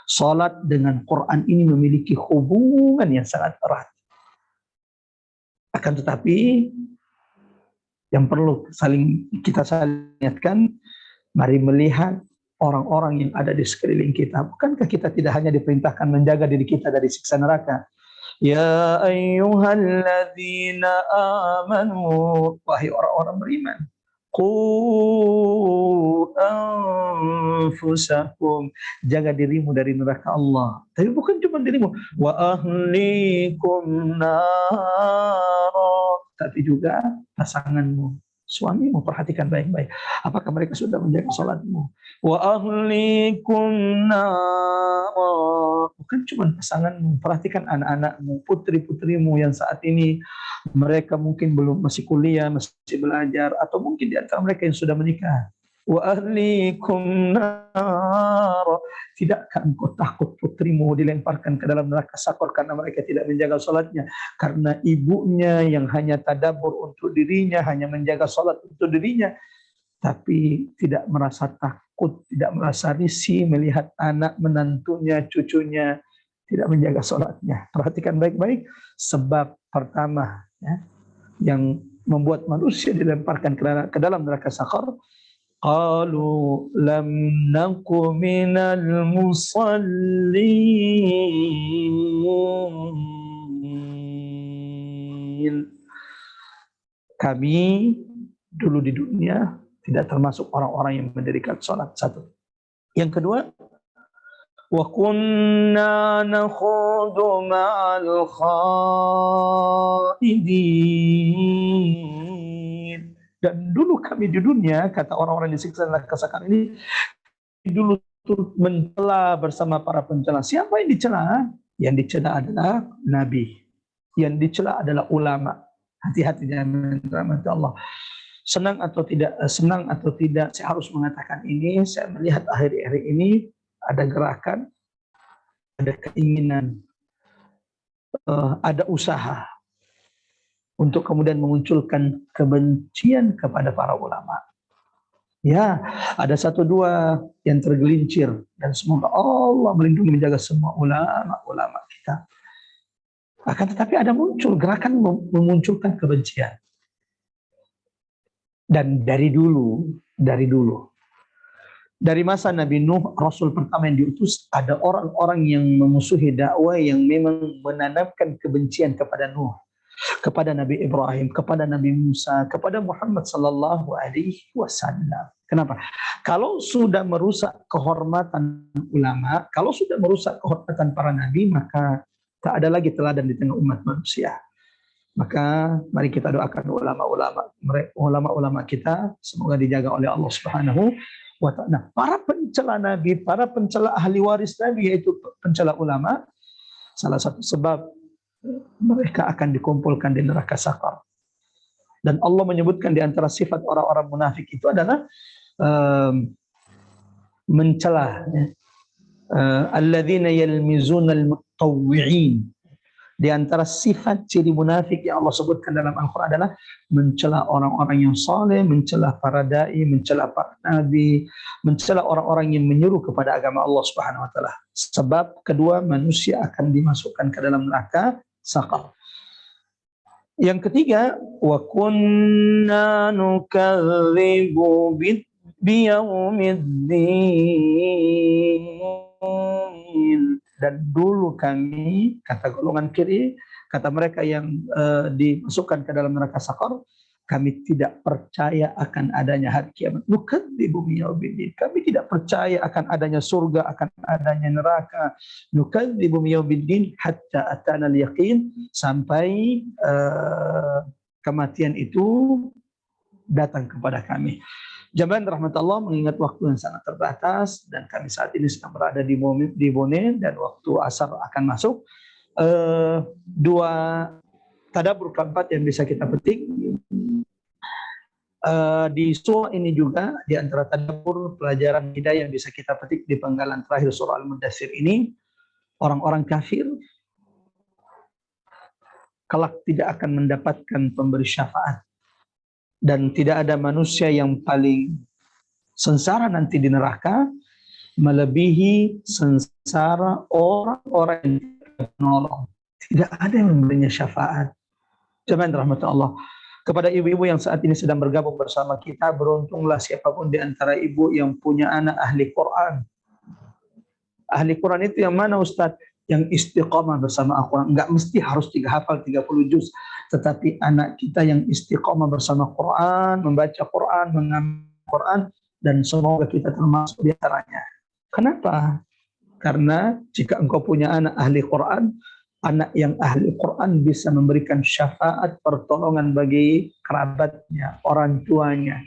Salat dengan Quran ini memiliki hubungan yang sangat erat. Akan tetapi yang perlu kita saling ingatkan, mari melihat orang-orang yang ada di sekeliling kita. Bukankah kita tidak hanya diperintahkan menjaga diri kita dari siksa neraka? Ya ayyuhalladzina amanu, wahai orang-orang beriman, qu anfusakum, jaga dirimu dari neraka Allah. Tapi bukan cuma dirimu, wa ahlikum nara, tapi juga pasanganmu, suamimu. Perhatikan baik-baik, apakah mereka sudah menjaga salatmu? Wa ahlikum nara, bukan cuma pasanganmu, perhatikan anak-anakmu, putri-putrimu yang saat ini mereka mungkin masih kuliah, masih belajar, atau mungkin di antara mereka yang sudah menikah. Wa ahlikum nara, tidakkah engkau takut putrimu dilemparkan ke dalam neraka Saqar karena mereka tidak menjaga salatnya? Karena ibunya yang hanya tadabbur untuk dirinya, hanya menjaga salat untuk dirinya, tapi tidak merasa takut, tidak merasa risih melihat anak menantunya, cucunya tidak menjaga salatnya. Perhatikan baik-baik, sebab pertama ya, yang membuat manusia dilemparkan ke dalam neraka Saqar, qalu lam naku minal musallin. Kami dulu di dunia tidak termasuk orang-orang yang mendirikan salat. Satu. Yang kedua, wa kunna nakhudu ma'al khaidin. Dan dulu kami di dunia, kata orang-orang yang disiksa neraka sakar ini, dulu mencela bersama para pencela. Siapa yang dicela? Yang dicela adalah Nabi. Yang dicela adalah ulama. Hati-hati jangan rahmat Allah. Senang atau tidak, saya harus mengatakan ini. Saya melihat akhir-akhir ini ada gerakan, ada keinginan, ada usaha untuk kemudian memunculkan kebencian kepada para ulama. Ya, ada satu dua yang tergelincir, dan semoga Allah melindungi menjaga semua ulama-ulama kita. Akan tetapi ada muncul gerakan memunculkan kebencian. Dan dari dulu, dari masa Nabi Nuh, Rasul pertama yang diutus, ada orang-orang yang memusuhi dakwah yang memang menanamkan kebencian kepada Nuh, kepada Nabi Ibrahim, kepada Nabi Musa, kepada Muhammad sallallahu alaihi wasallam. Kenapa? Kalau sudah merusak kehormatan ulama, kalau sudah merusak kehormatan para nabi, maka tak ada lagi teladan di tengah umat manusia. Maka mari kita doakan ulama-ulama kita semoga dijaga oleh Allah Subhanahu wa ta'ala. Nah, para pencela Nabi, para pencela ahli waris Nabi, yaitu pencela ulama, salah satu sebab mereka akan dikumpulkan di neraka sakar. Dan Allah menyebutkan di antara sifat orang-orang munafik itu adalah mencela. Alladzina yalmizuna al-mutawwi'in. Di antara sifat ciri munafik yang Allah sebutkan dalam Al-Quran adalah mencela orang-orang yang saleh, mencela para dai, mencela para nabi, mencela orang-orang yang menyuruh kepada agama Allah Subhanahu wa taala. Sebab kedua, manusia akan dimasukkan ke dalam neraka sakar. Yang ketiga, wa kunna nukadzibu biyaumiddin. Dan dulu kami, kata golongan kiri, kata mereka yang dimasukkan ke dalam neraka sakar, kami tidak percaya akan adanya hari kiamat. Nukadzibu biyaumiddin. Kami tidak percaya akan adanya surga, akan adanya neraka. Nukadzibu biyaumiddin hatta atana al-yaqin, sampai kematian itu datang kepada kami. Jamaah rahmat Allah, mengingat waktu yang sangat terbatas dan kami saat ini sedang berada di Bone dan waktu asar akan masuk, dua tadabbur keempat yang bisa kita petik di surah ini juga, di antara tadabbur pelajaran hidayah yang bisa kita petik di penggalan terakhir surah Al-Mudaththir ini, orang-orang kafir kelak tidak akan mendapatkan pemberi syafaat. Dan tidak ada manusia yang paling sengsara nanti di neraka melebihi sengsara orang-orang yang menolong. Tidak ada yang memberinya syafaat. Jemaah rahmat Allah. Kepada ibu-ibu yang saat ini sedang bergabung bersama kita, beruntunglah siapapun di antara ibu yang punya anak ahli Quran. Ahli Quran itu yang mana, Ustaz? Yang istiqamah bersama Al-Quran. Enggak mesti harus hafal 30 juz. Tetapi anak kita yang istiqamah bersama Quran, membaca Quran, mengamal Quran, dan semoga kita termasuk di antaranya. Kenapa? Karena jika engkau punya anak ahli Quran, anak yang ahli Quran bisa memberikan syafaat pertolongan bagi kerabatnya, orang tuanya.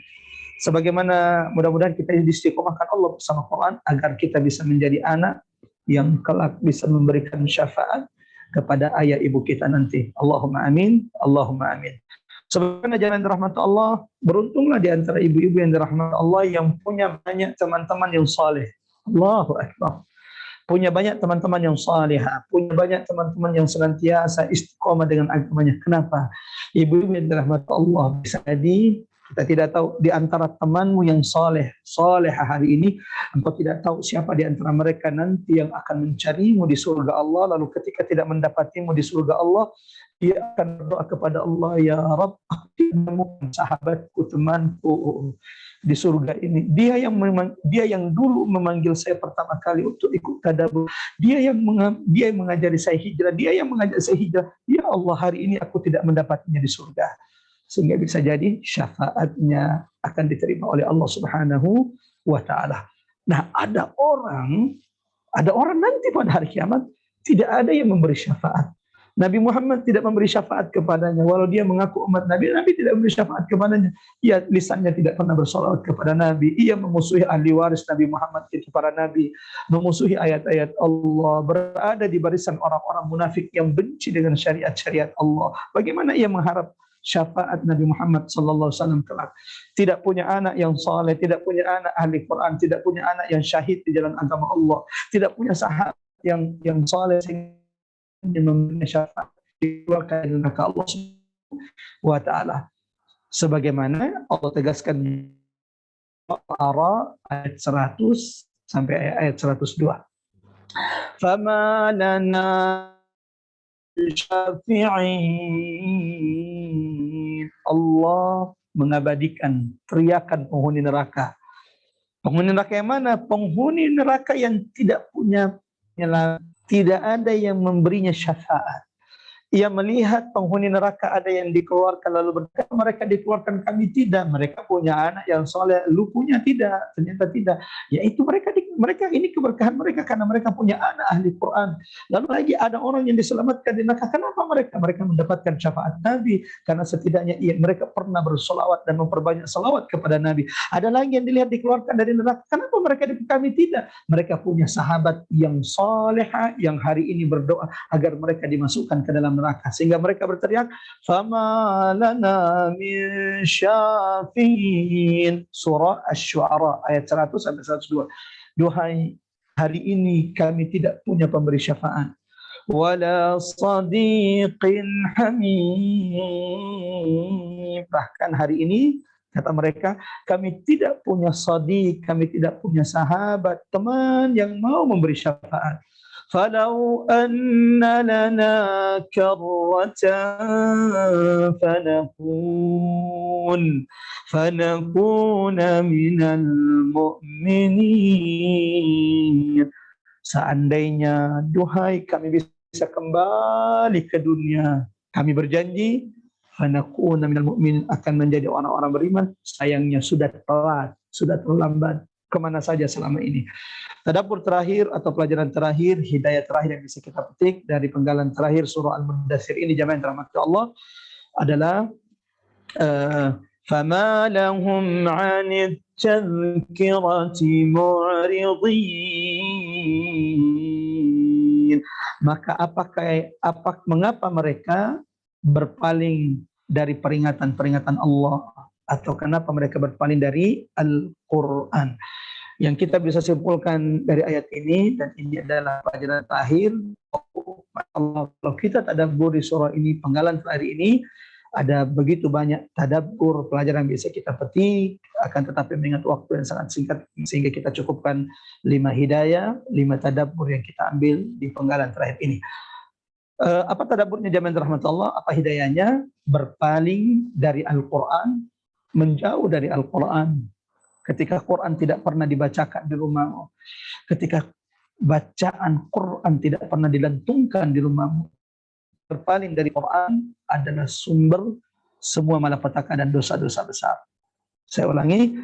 Sebagaimana mudah-mudahan kita istiqomahkan Allah bersama Quran agar kita bisa menjadi anak yang kelak bisa memberikan syafaat kepada ayah ibu kita nanti. Allahumma amin, Allahumma amin. Sebenarnya jangan dirahmati Allah, beruntunglah di antara ibu-ibu yang dirahmati Allah yang punya banyak teman-teman yang saleh. Allahu Akbar. Punya banyak teman-teman yang salihah, punya banyak teman-teman yang senantiasa istiqomah dengan agamanya. Kenapa? Ibu-ibu yang dirahmati Allah bisa jadi Kita tidak tahu di antara temanmu yang soleh hari ini, engkau tidak tahu siapa di antara mereka nanti yang akan mencarimu di surga Allah. Lalu ketika tidak mendapatimu di surga Allah, dia akan berdoa kepada Allah, ya Rabb, aku menemukan sahabatku, temanku di surga ini. Dia yang dulu memanggil saya pertama kali untuk ikut tadabbur. Dia yang mengajari saya hijrah. Dia yang mengajari saya hijrah. Ya Allah, hari ini aku tidak mendapatnya di surga. Sehingga bisa jadi syafaatnya akan diterima oleh Allah Subhanahu wa taala. Nah, ada orang nanti pada hari kiamat tidak ada yang memberi syafaat. Nabi Muhammad tidak memberi syafaat kepadanya, walau dia mengaku umat Nabi tidak memberi syafaat kepadanya. Ia lisannya tidak pernah bersolawat kepada Nabi. Ia memusuhi ahli waris Nabi Muhammad, itu para Nabi, memusuhi ayat-ayat Allah, berada di barisan orang-orang munafik yang benci dengan syariat-syariat Allah. Bagaimana ia mengharap syafaat Nabi Muhammad sallallahu alaihi wasallam kelak? Tidak punya anak yang saleh, tidak punya anak ahli Quran, tidak punya anak yang syahid di jalan agama Allah, tidak punya sahabat yang saleh sehingga memberi syafaat dikeluarkan dari neraka Allah wa taala. Sebagaimana Allah tegaskan Al-A'raf ayat 100 sampai ayat 102. Fama lana syafi'in. Allah mengabadikan teriakan penghuni neraka. Penghuni neraka yang mana? Penghuni neraka yang tidak punya, tidak ada yang memberinya syafaat. Ia melihat penghuni neraka ada yang dikeluarkan, lalu berkata, mereka dikeluarkan, kami tidak. Mereka punya anak yang soleh, lu punya tidak? Ternyata tidak. Yaitu mereka ini keberkahan mereka karena mereka punya anak ahli Quran. Lalu lagi ada orang yang diselamatkan di neraka. Kenapa mereka? Mereka mendapatkan syafaat Nabi karena setidaknya mereka pernah bersolawat dan memperbanyak salawat kepada Nabi. Ada lagi yang dilihat dikeluarkan dari neraka. Kenapa mereka? Kami tidak. Mereka punya sahabat yang soleha yang hari ini berdoa agar mereka dimasukkan ke dalam neraka, sehingga mereka berteriak, fama lana min syafi'in. Surah Asy-Syu'ara ayat 100 sampai 102. Duhai, hari ini kami tidak punya pemberi syafaat. Wala sadiqin hamim. Bahkan hari ini kata mereka, kami tidak punya sadiq, kami tidak punya sahabat, teman yang mau memberi syafaat. فلو أن لنا كرة فنكون من المؤمنين. Seandainya, duhai, kami bisa kembali ke dunia, kami berjanji fanakuna minal mu'minin, akan menjadi orang-orang beriman. Sayangnya sudah telat, sudah terlambat. Kemana saja selama ini? Tadabbur terakhir atau pelajaran terakhir, hidayah terakhir yang bisa kita petik dari penggalan terakhir surah Al-Muddatsir ini, jamaah yang dirahmati Allah, adalah fama lahum 'anit tadhkirati mu'ridin. Maka mengapa mereka berpaling dari peringatan-peringatan Allah, atau kenapa mereka berpaling dari Al-Quran? Yang kita bisa simpulkan dari ayat ini, dan ini adalah pelajaran terakhir, kalau kita tadabbur di surah ini, penggalan terakhir ini, ada begitu banyak tadabbur, pelajaran yang bisa kita petik, akan tetapi mengingat waktu yang sangat singkat, sehingga kita cukupkan 5 hidayah, 5 tadabbur yang kita ambil di penggalan terakhir ini. Apa tadabburnya jamaah rahmat Allah? Apa hidayahnya? Berpaling dari Al-Quran, menjauh dari Al-Quran. Ketika Quran tidak pernah dibacakan di rumahmu, ketika bacaan Quran tidak pernah dilantungkan di rumahmu, berpaling dari Quran adalah sumber semua malapetaka dan dosa-dosa besar. Saya ulangi,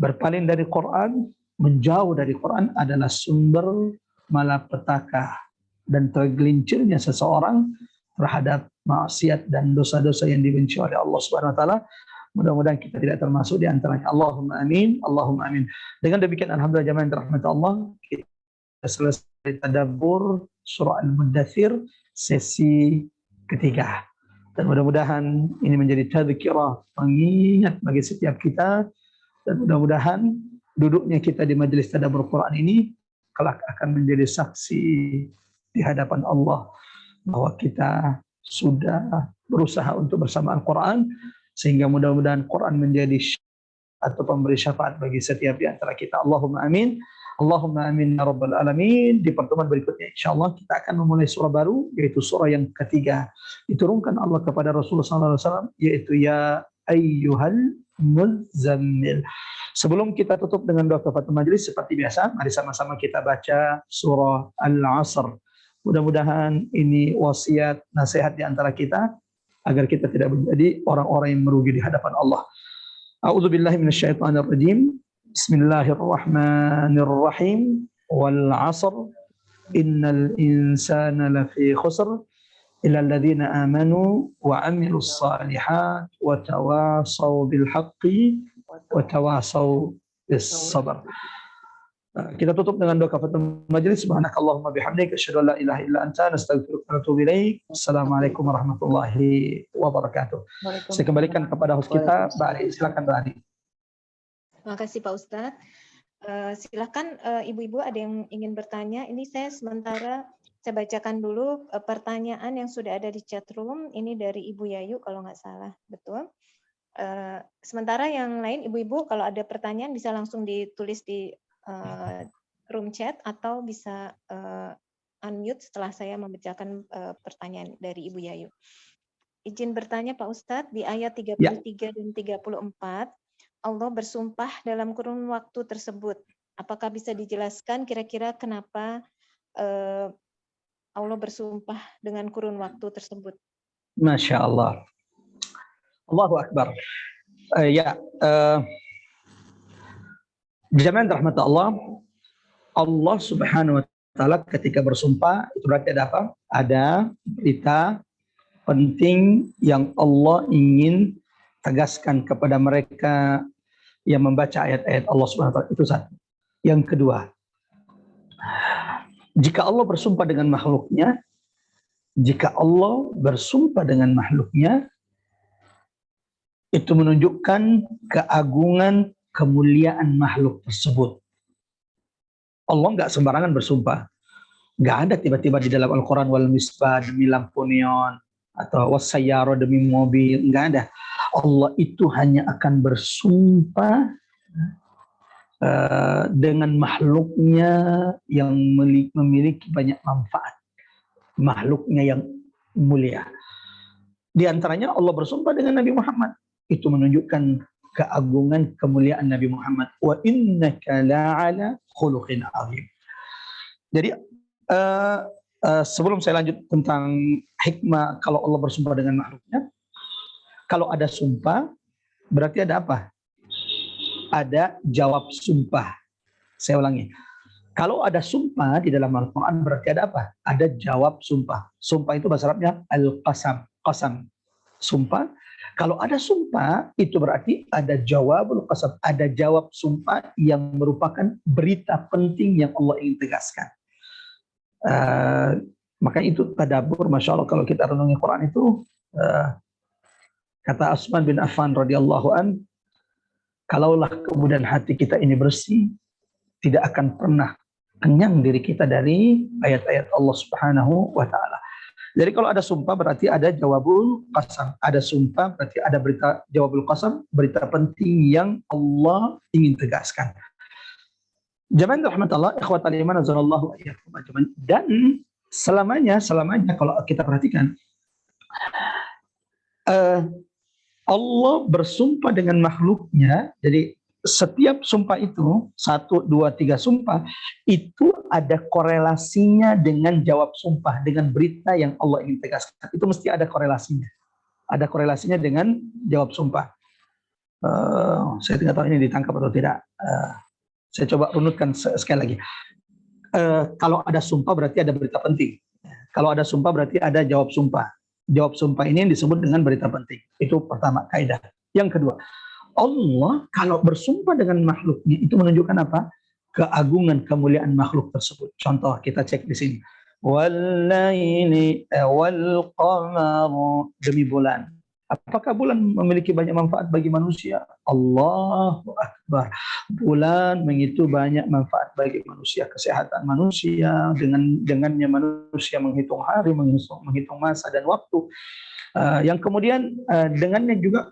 berpaling dari Quran, menjauh dari Quran adalah sumber malapetaka dan tergelincirnya seseorang terhadap maksiat dan dosa-dosa yang dibenci oleh Allah Subhanahu wa taala. Mudah-mudahan kita tidak termasuk di antaranya. Allahumma amin, Allahumma amin. Dengan demikian, alhamdulillah jamaah yang dirahmati Allah, kita selesai tadabbur surah Al-Muddatsir sesi ketiga. Dan mudah-mudahan ini menjadi tadzkirah, pengingat bagi setiap kita, dan mudah-mudahan duduknya kita di majelis tadabbur Quran ini kelak akan menjadi saksi di hadapan Allah bahwa kita sudah berusaha untuk bersama Al-Quran, sehingga mudah-mudahan Quran menjadi atau pemberi syafaat bagi setiap di antara kita. Allahumma amin. Allahumma amin ya rabbal alamin. Di pertemuan berikutnya insyaallah kita akan memulai surah baru, yaitu surah yang ketiga. Diturunkan Allah kepada Rasulullah SAW, yaitu ya ayyuhal muzammil. Sebelum kita tutup dengan doa kafaratul majelis seperti biasa, mari sama-sama kita baca surah Al-Asr. Mudah-mudahan ini wasiat nasihat di antara kita agar kita tidak menjadi orang-orang yang merugi di hadapan Allah. A'udzubillahi minasyaitonirrajim. Bismillahirrahmanirrahim. Wal 'asr innal insana lafi khusr illa alladhina amanu wa 'amilus shalihat wa tawasaw bil haqqi wa tawasaw bis sabr. Kita tutup dengan doa kafaratul majelis. Subhanakallahumma bihamdika asyhadu an la ilaha illa anta nastaghfiruka wa natubu ilaik. Assalamualaikum warahmatullahi wabarakatuh. Saya kembalikan kepada host kita, Mbak Ali. Silakan Mbak Ali. Terima kasih Pak Ustadz. Silakan ibu-ibu ada yang ingin bertanya. Ini saya sementara saya bacakan dulu pertanyaan yang sudah ada di chat room. Ini dari Ibu Yayu kalau nggak salah, betul. Sementara yang lain ibu-ibu kalau ada pertanyaan bisa langsung ditulis di room chat atau bisa unmute setelah saya membacakan pertanyaan dari Ibu Yayu. Izin bertanya Pak Ustadz, di ayat 33 dan 34 Allah bersumpah dalam kurun waktu tersebut. Apakah bisa dijelaskan kira-kira kenapa Allah bersumpah dengan kurun waktu tersebut? Masya Allah. Allahu Akbar. Jamaah rahmat Allah, Allah Subhanahu wa taala ketika bersumpah itu berarti ada apa? Ada berita penting yang Allah ingin tegaskan kepada mereka yang membaca ayat-ayat Allah Subhanahu wa taala. Itu satu. Yang kedua, jika Allah bersumpah dengan makhluknya, itu menunjukkan keagungan, kemuliaan makhluk tersebut. Allah nggak sembarangan bersumpah. Nggak ada tiba-tiba di dalam Al-Quran wal misbah demi lampu neon atau wasayyara demi mobil. Nggak ada. Allah itu hanya akan bersumpah dengan makhluknya yang memiliki banyak manfaat. Makhluknya yang mulia. Di antaranya Allah bersumpah dengan Nabi Muhammad. Itu menunjukkan keagungan, kemuliaan Nabi Muhammad. Wa innaka la'ala khuluqin azim. Jadi sebelum saya lanjut tentang hikmah kalau Allah bersumpah dengan makhluknya, kalau ada sumpah berarti ada apa? Ada jawab sumpah. Saya ulangi. Kalau ada sumpah di dalam Al-Quran berarti ada apa? Ada jawab sumpah. Sumpah itu bahasa Arabnya al-qasam. Qasam. Sumpah. Kalau ada sumpah, itu berarti ada jawabul qasam, ada jawab sumpah yang merupakan berita penting yang Allah ingin tegaskan. Makanya itu tadabbur, Masya Allah, kalau kita renungi Quran itu, kata Utsman bin Affan radhiyallahu an, kalaulah kemudian hati kita ini bersih, tidak akan pernah kenyang diri kita dari ayat-ayat Allah Subhanahu wa taala. Jadi kalau ada sumpah berarti ada jawabul qasam. Ada sumpah berarti ada berita jawabul qasam, berita penting yang Allah ingin tegaskan. Jamaah rahmatullah, ikhwatal iman azallahu iyyakum ajmain. Dan selamanya kalau kita perhatikan Allah bersumpah dengan makhluknya. Jadi setiap sumpah itu 1, 2, 3 sumpah itu ada korelasinya dengan jawab sumpah, dengan berita yang Allah ingin tegaskan. Itu mesti ada korelasinya. Ada korelasinya dengan jawab sumpah. Saya tidak tahu ini ditangkap atau tidak. Saya coba runutkan sekali lagi. Kalau ada sumpah berarti ada berita penting. Kalau ada sumpah berarti ada jawab sumpah. Jawab sumpah ini disebut dengan berita penting. Itu pertama kaidah. Yang kedua, Allah kalau bersumpah dengan makhluknya itu menunjukkan apa? Keagungan, kemuliaan makhluk tersebut. Contoh kita cek di sini. Wal-laili wal-qamar, demi bulan. Apakah bulan memiliki banyak manfaat bagi manusia? Allahu Akbar. Bulan begitu banyak manfaat bagi manusia, kesehatan manusia, dengannya manusia menghitung hari, menghitung masa dan waktu. Yang kemudian dengannya juga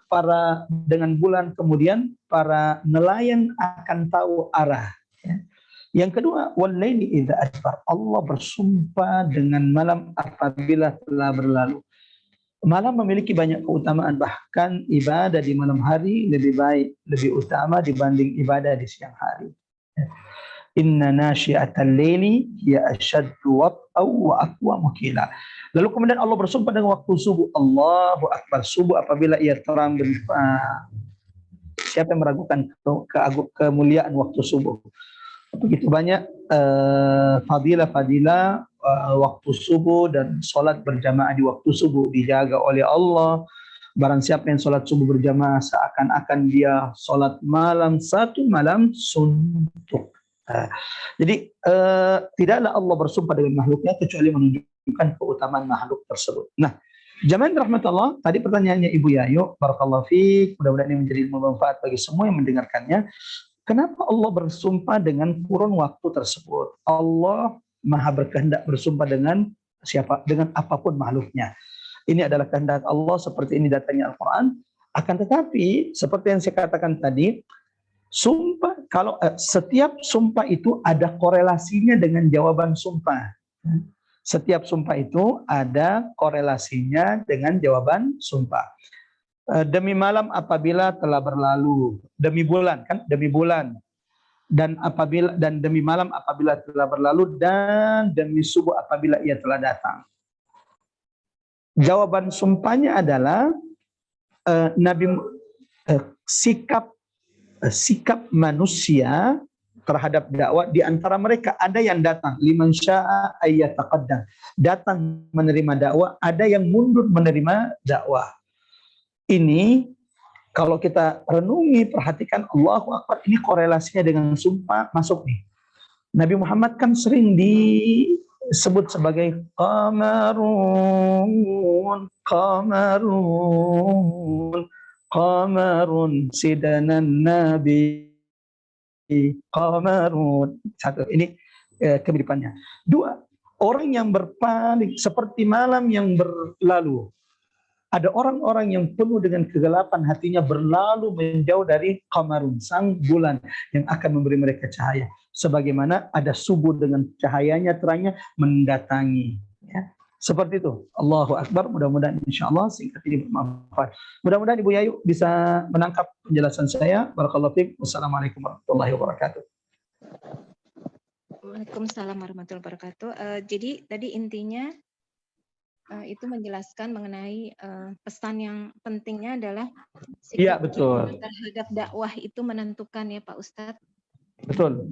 dengan bulan kemudian para nelayan akan tahu arah. Ya. Yang kedua, walaili idza adbar. Allah bersumpah dengan malam apabila telah berlalu. Malam memiliki banyak keutamaan, bahkan ibadah di malam hari lebih baik, lebih utama dibanding ibadah di siang hari. Inna nasyi'atal laili hiya asyaddu wat'aw wa aqwamu qila. Lalu kemudian Allah bersumpah dengan waktu subuh. Allahu Akbar. Subuh apabila ia terang. Siapa yang meragukan kemuliaan waktu subuh? Begitu banyak fadilah-fadilah waktu subuh dan sholat berjamaah di waktu subuh dijaga oleh Allah. Barang siapa yang sholat subuh berjamaah seakan-akan dia sholat malam satu malam suntuk. Jadi tidaklah Allah bersumpah dengan makhluknya kecuali menunjukkan keutamaan makhluk tersebut. Nah, jamaah rahmat Allah, tadi pertanyaannya Ibu Yayu, barakallahu fiik, mudah-mudahan ini menjadi bermanfaat bagi semua yang mendengarkannya. Kenapa Allah bersumpah dengan kurun waktu tersebut? Allah Maha berkehendak bersumpah dengan siapa? Dengan apapun makhluknya. Ini adalah kehendak Allah, seperti ini datangnya Al-Quran. Akan tetapi, seperti yang saya katakan tadi, sumpah, setiap sumpah itu ada korelasinya dengan jawaban sumpah. Setiap sumpah itu ada korelasinya dengan jawaban sumpah. Demi malam apabila telah berlalu, demi bulan kan, demi bulan, dan demi malam apabila telah berlalu, dan demi subuh apabila ia telah datang. Jawaban sumpahnya adalah sikap manusia terhadap dakwah. Di antara mereka ada yang datang, liman syaa ayyataqaddam, datang menerima dakwah, ada yang mundur menerima dakwah. Ini kalau kita renungi, perhatikan, Allahu Akbar, ini korelasinya dengan sumpah masuk nih. Nabi Muhammad kan sering disebut sebagai qamarun sidanan nabi, qamarun. Satu, ini kemiripannya. Dua, orang yang berpaling seperti malam yang berlalu. Ada orang-orang yang penuh dengan kegelapan hatinya berlalu menjauh dari qamarun, sang bulan yang akan memberi mereka cahaya. Sebagaimana ada subuh dengan cahayanya, terangnya mendatangi. Ya. Seperti itu. Allahu Akbar. Mudah-mudahan insyaAllah singkat ini bermanfaat. Mudah-mudahan Ibu Yayu bisa menangkap penjelasan saya. Barakallahu fiik. Wassalamualaikum warahmatullahi wabarakatuh. Waalaikumsalam warahmatullahi wabarakatuh. Jadi tadi intinya itu menjelaskan mengenai pesan yang pentingnya adalah sikap betul terhadap dakwah itu menentukan ya Pak Ustadz. Betul.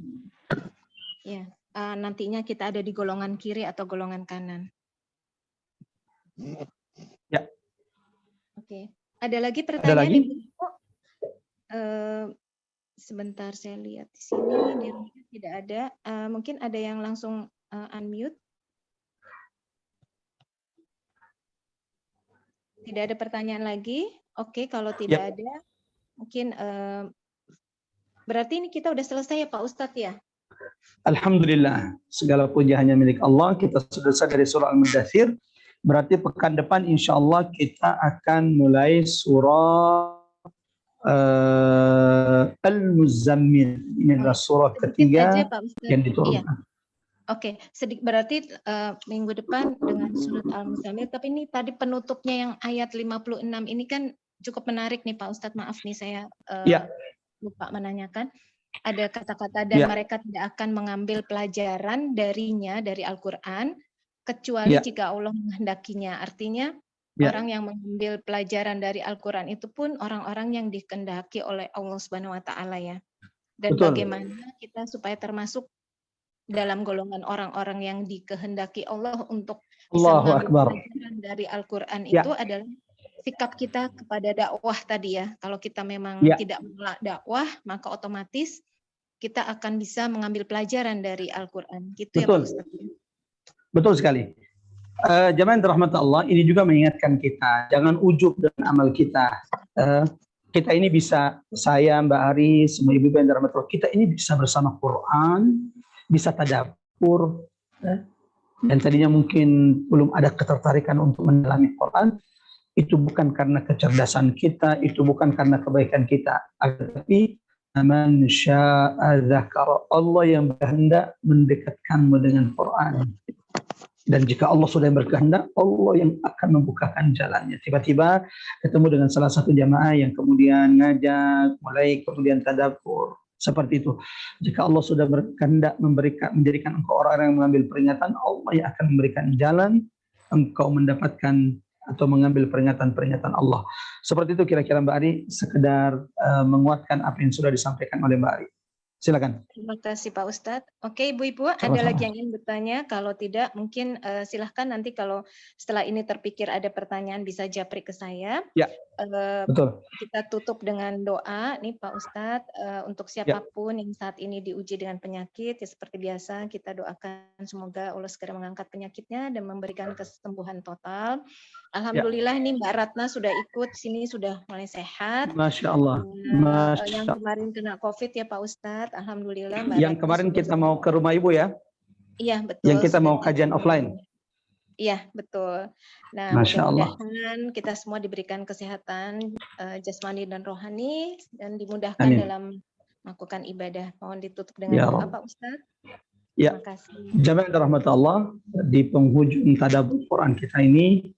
Ya, nantinya kita ada di golongan kiri atau golongan kanan. Ya. Oke. Ada lagi pertanyaan? Ada lagi? Ibu? Sebentar saya lihat di sini di rumah tidak ada. Mungkin ada yang langsung unmute. Tidak ada pertanyaan lagi. Oke, kalau tidak ada, mungkin berarti ini kita udah selesai ya Pak Ustadz ya? Alhamdulillah, segala puji hanya milik Allah. Kita sudah selesai dari surah Al-Mudaththir. Berarti pekan depan insya Allah kita akan mulai surah Al-Muzammil. Ini adalah surah ketiga yang diturunkan. Oke, berarti minggu depan dengan surat Al-Muzammil. Tapi ini tadi penutupnya yang ayat 56 ini kan cukup menarik nih Pak Ustadz. Maaf nih saya lupa menanyakan. Ada kata-kata dan mereka tidak akan mengambil pelajaran darinya dari Al-Quran kecuali jika Allah menghendakinya. Artinya orang yang mengambil pelajaran dari Al-Quran itu pun orang-orang yang dikehendaki oleh Allah Subhanahu Wa Taala ya. Dan bagaimana kita supaya termasuk dalam golongan orang-orang yang dikehendaki Allah untuk bisa mengambil pelajaran dari Al-Quran itu adalah sikap kita kepada dakwah tadi ya. Kalau kita memang tidak menolak dakwah, maka otomatis kita akan bisa mengambil pelajaran dari Al-Quran. Gitu ya Pak Ustaz. Betul sekali. Jamaah rahmat Allah, ini juga mengingatkan kita, jangan ujub dengan amal kita. Kita ini bisa, saya, Mbak Ari, semua ibu yang rahmat Allah, kita ini bisa bersama Quran, bisa tadabbur, dan tadinya mungkin belum ada ketertarikan untuk mendalami Quran. itu bukan karena kecerdasan kita, itu bukan karena kebaikan kita, tapi man syaa dzakara, Allah yang berkehendak mendekatkanmu dengan Quran. Dan jika Allah sudah berkehendak, Allah yang akan membukakan jalannya. Tiba-tiba ketemu dengan salah satu jamaah yang kemudian ngajak, mulai kemudian tadabbur. Seperti itu. Jika Allah sudah berkehendak menjadikan engkau orang yang mengambil peringatan, Allah yang akan memberikan jalan engkau mendapatkan atau mengambil peringatan-peringatan Allah. Seperti itu kira-kira Mbak Ari, sekedar menguatkan apa yang sudah disampaikan oleh Mbak Ari. Silakan. Terima kasih Pak Ustadz. Oke Ibu-Ibu, ada Sama-sama. lagi yang ingin bertanya? Kalau tidak, mungkin silahkan nanti kalau setelah ini terpikir ada pertanyaan bisa japri ke saya. Ya, betul. Kita tutup dengan doa nih Pak Ustadz, untuk siapapun yang saat ini diuji dengan penyakit, ya seperti biasa kita doakan semoga Allah segera mengangkat penyakitnya dan memberikan kesembuhan total. Alhamdulillah nih Mbak Ratna sudah ikut sini, sudah mulai sehat. Masya Allah. Yang kemarin kena COVID ya Pak Ustadz, alhamdulillah Mbak Yang Ratna kemarin kita mau ke rumah Ibu ya? Iya betul. Yang kita mau kajian offline? Iya betul. Nah mudah-mudahan kita semua diberikan kesehatan jasmani dan rohani dan dimudahkan Amin. dalam melakukan ibadah. Mohon ditutup dengan doa Pak Ustadz. Ya. Terima kasih. Jamaah rahmat Allah, di penghujung tadabbur Quran kita ini,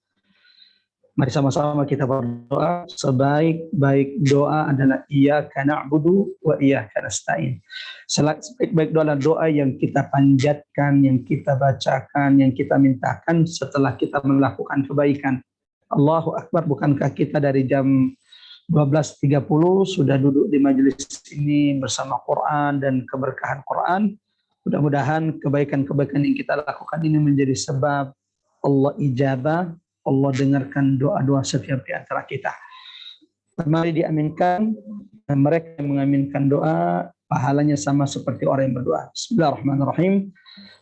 mari sama-sama kita berdoa. Sebaik-baik doa adalah iyyaka na'budu wa iyyaka nasta'in. Sebaik-baik doa adalah doa yang kita panjatkan, yang kita bacakan, yang kita mintakan setelah kita melakukan kebaikan. Allahu Akbar, bukankah kita dari jam 12.30 sudah duduk di majelis ini bersama Quran dan keberkahan Quran. Mudah-mudahan kebaikan-kebaikan yang kita lakukan ini menjadi sebab Allah ijabah, Allah dengarkan doa-doa setiap di antara kita. Mari diaminkan, dan mereka yang mengaminkan doa pahalanya sama seperti orang yang berdoa. Bismillahirrahmanirrahim.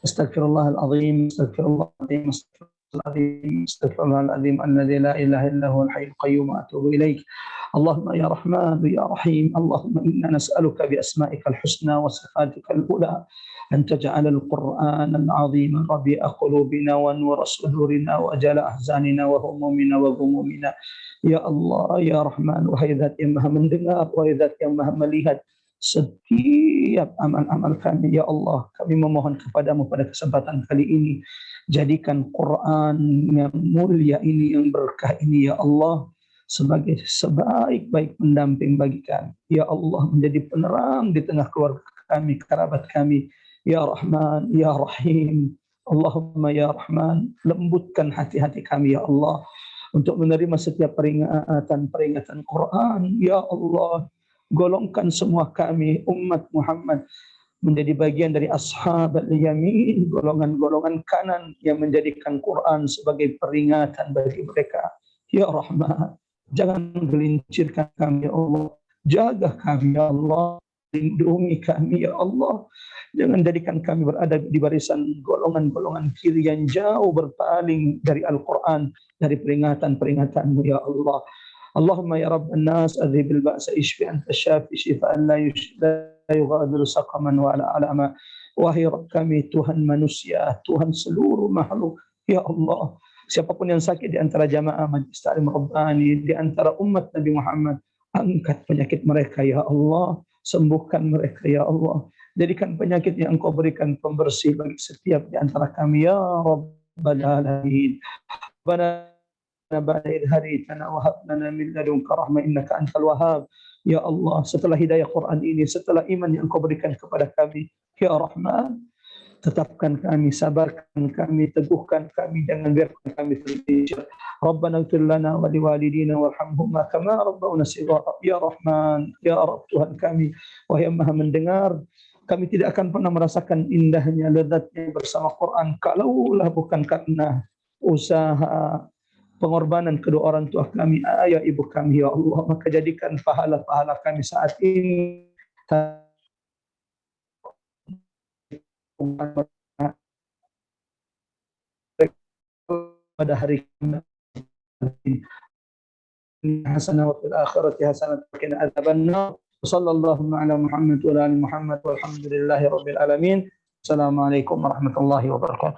Astaghfirullahaladzim, astaghfirullahaladzim, astaghfirullahaladzim, astaghfirullahaladzim, alladzi la ilaha illa huwal hayyul qayyum wa atubu ilaik. Allahumma ya Rahman ya Rahim, Allahumma inna nas'aluka bi asma'ikal husna wa sifatikal ula أن تجعل القرآن العظيم ربيع قلوبنا ونور صدورنا وجلاء أحزاننا وهمومنا وغمومنا. Ya Allah, ya Rahman, wahai Zat yang Maha mendengar, wahai Zat yang Maha melihat setiap amal-amal kami. Ya Allah, kami memohon kepadamu pada kesempatan kali ini, jadikan Quran yang mulia ini, yang berkah ini, ya Allah, sebagai sebaik-baik pendamping bagi kami. Ya Allah, menjadi penerang di tengah keluarga kami, kerabat kami. Ya Rahman, Ya Rahim, Allahumma Ya Rahman, lembutkan hati-hati kami ya Allah untuk menerima setiap peringatan Quran. Ya Allah, golongkan semua kami umat Muhammad menjadi bagian dari ashab al-yamin, golongan-golongan kanan yang menjadikan Quran sebagai peringatan bagi mereka. Ya Rahman, jangan gelincirkan kami ya Allah, jaga kami ya Allah, lindungi kami ya Allah. Jangan jadikan kami berada di barisan golongan-golongan kiri yang jauh berpaling dari Al-Quran, dari peringatan-peringatan-Mu ya Allah. Allahumma ya Rabban nas adhibil ba'sa ishfi anta syafi shifaan la yughadiru saqaman wa la alama. Wahai Rabb kami, Tuhan manusia, Tuhan seluruh makhluk ya Allah. Siapapun yang sakit di antara jamaah Majlis Ta'lim Rabbani, di antara umat Nabi Muhammad, angkat penyakit mereka ya Allah, sembuhkan mereka ya Allah. Jadikan penyakit yang Engkau berikan pembersih bagi setiap di antara kami ya Rabbal Alamin. Rabbana ba'da idh hadaytana wa hab lana min ladunka rahmah innaka antal wahhab. Ya Allah, setelah hidayah Quran ini, setelah iman yang Engkau berikan kepada kami, ya Rahman, tetapkan kami, sabarkan kami, teguhkan kami, jangan biarkan kami tergelincir. Rabbana ighfir lana wa liwalidina warhamhuma kama rabbawna shighara. Ya Rahman, ya Rabb, Tuhan kami, wahai yang Maha mendengar, kami tidak akan pernah merasakan indahnya, lezatnya bersama Quran kalaulah bukan karena usaha pengorbanan kedua orang tua kami, ayah ibu kami ya Allah. Maka jadikan pahala-pahala kami saat ini pada hari hasanah wa fil akhirati hasanah wa qina adzabannar. Sallallahu ala Muhammad wa ala ali Muhammad walhamdulillahi rabbil alamin. Assalamualaikum warahmatullahi wabarakatuh.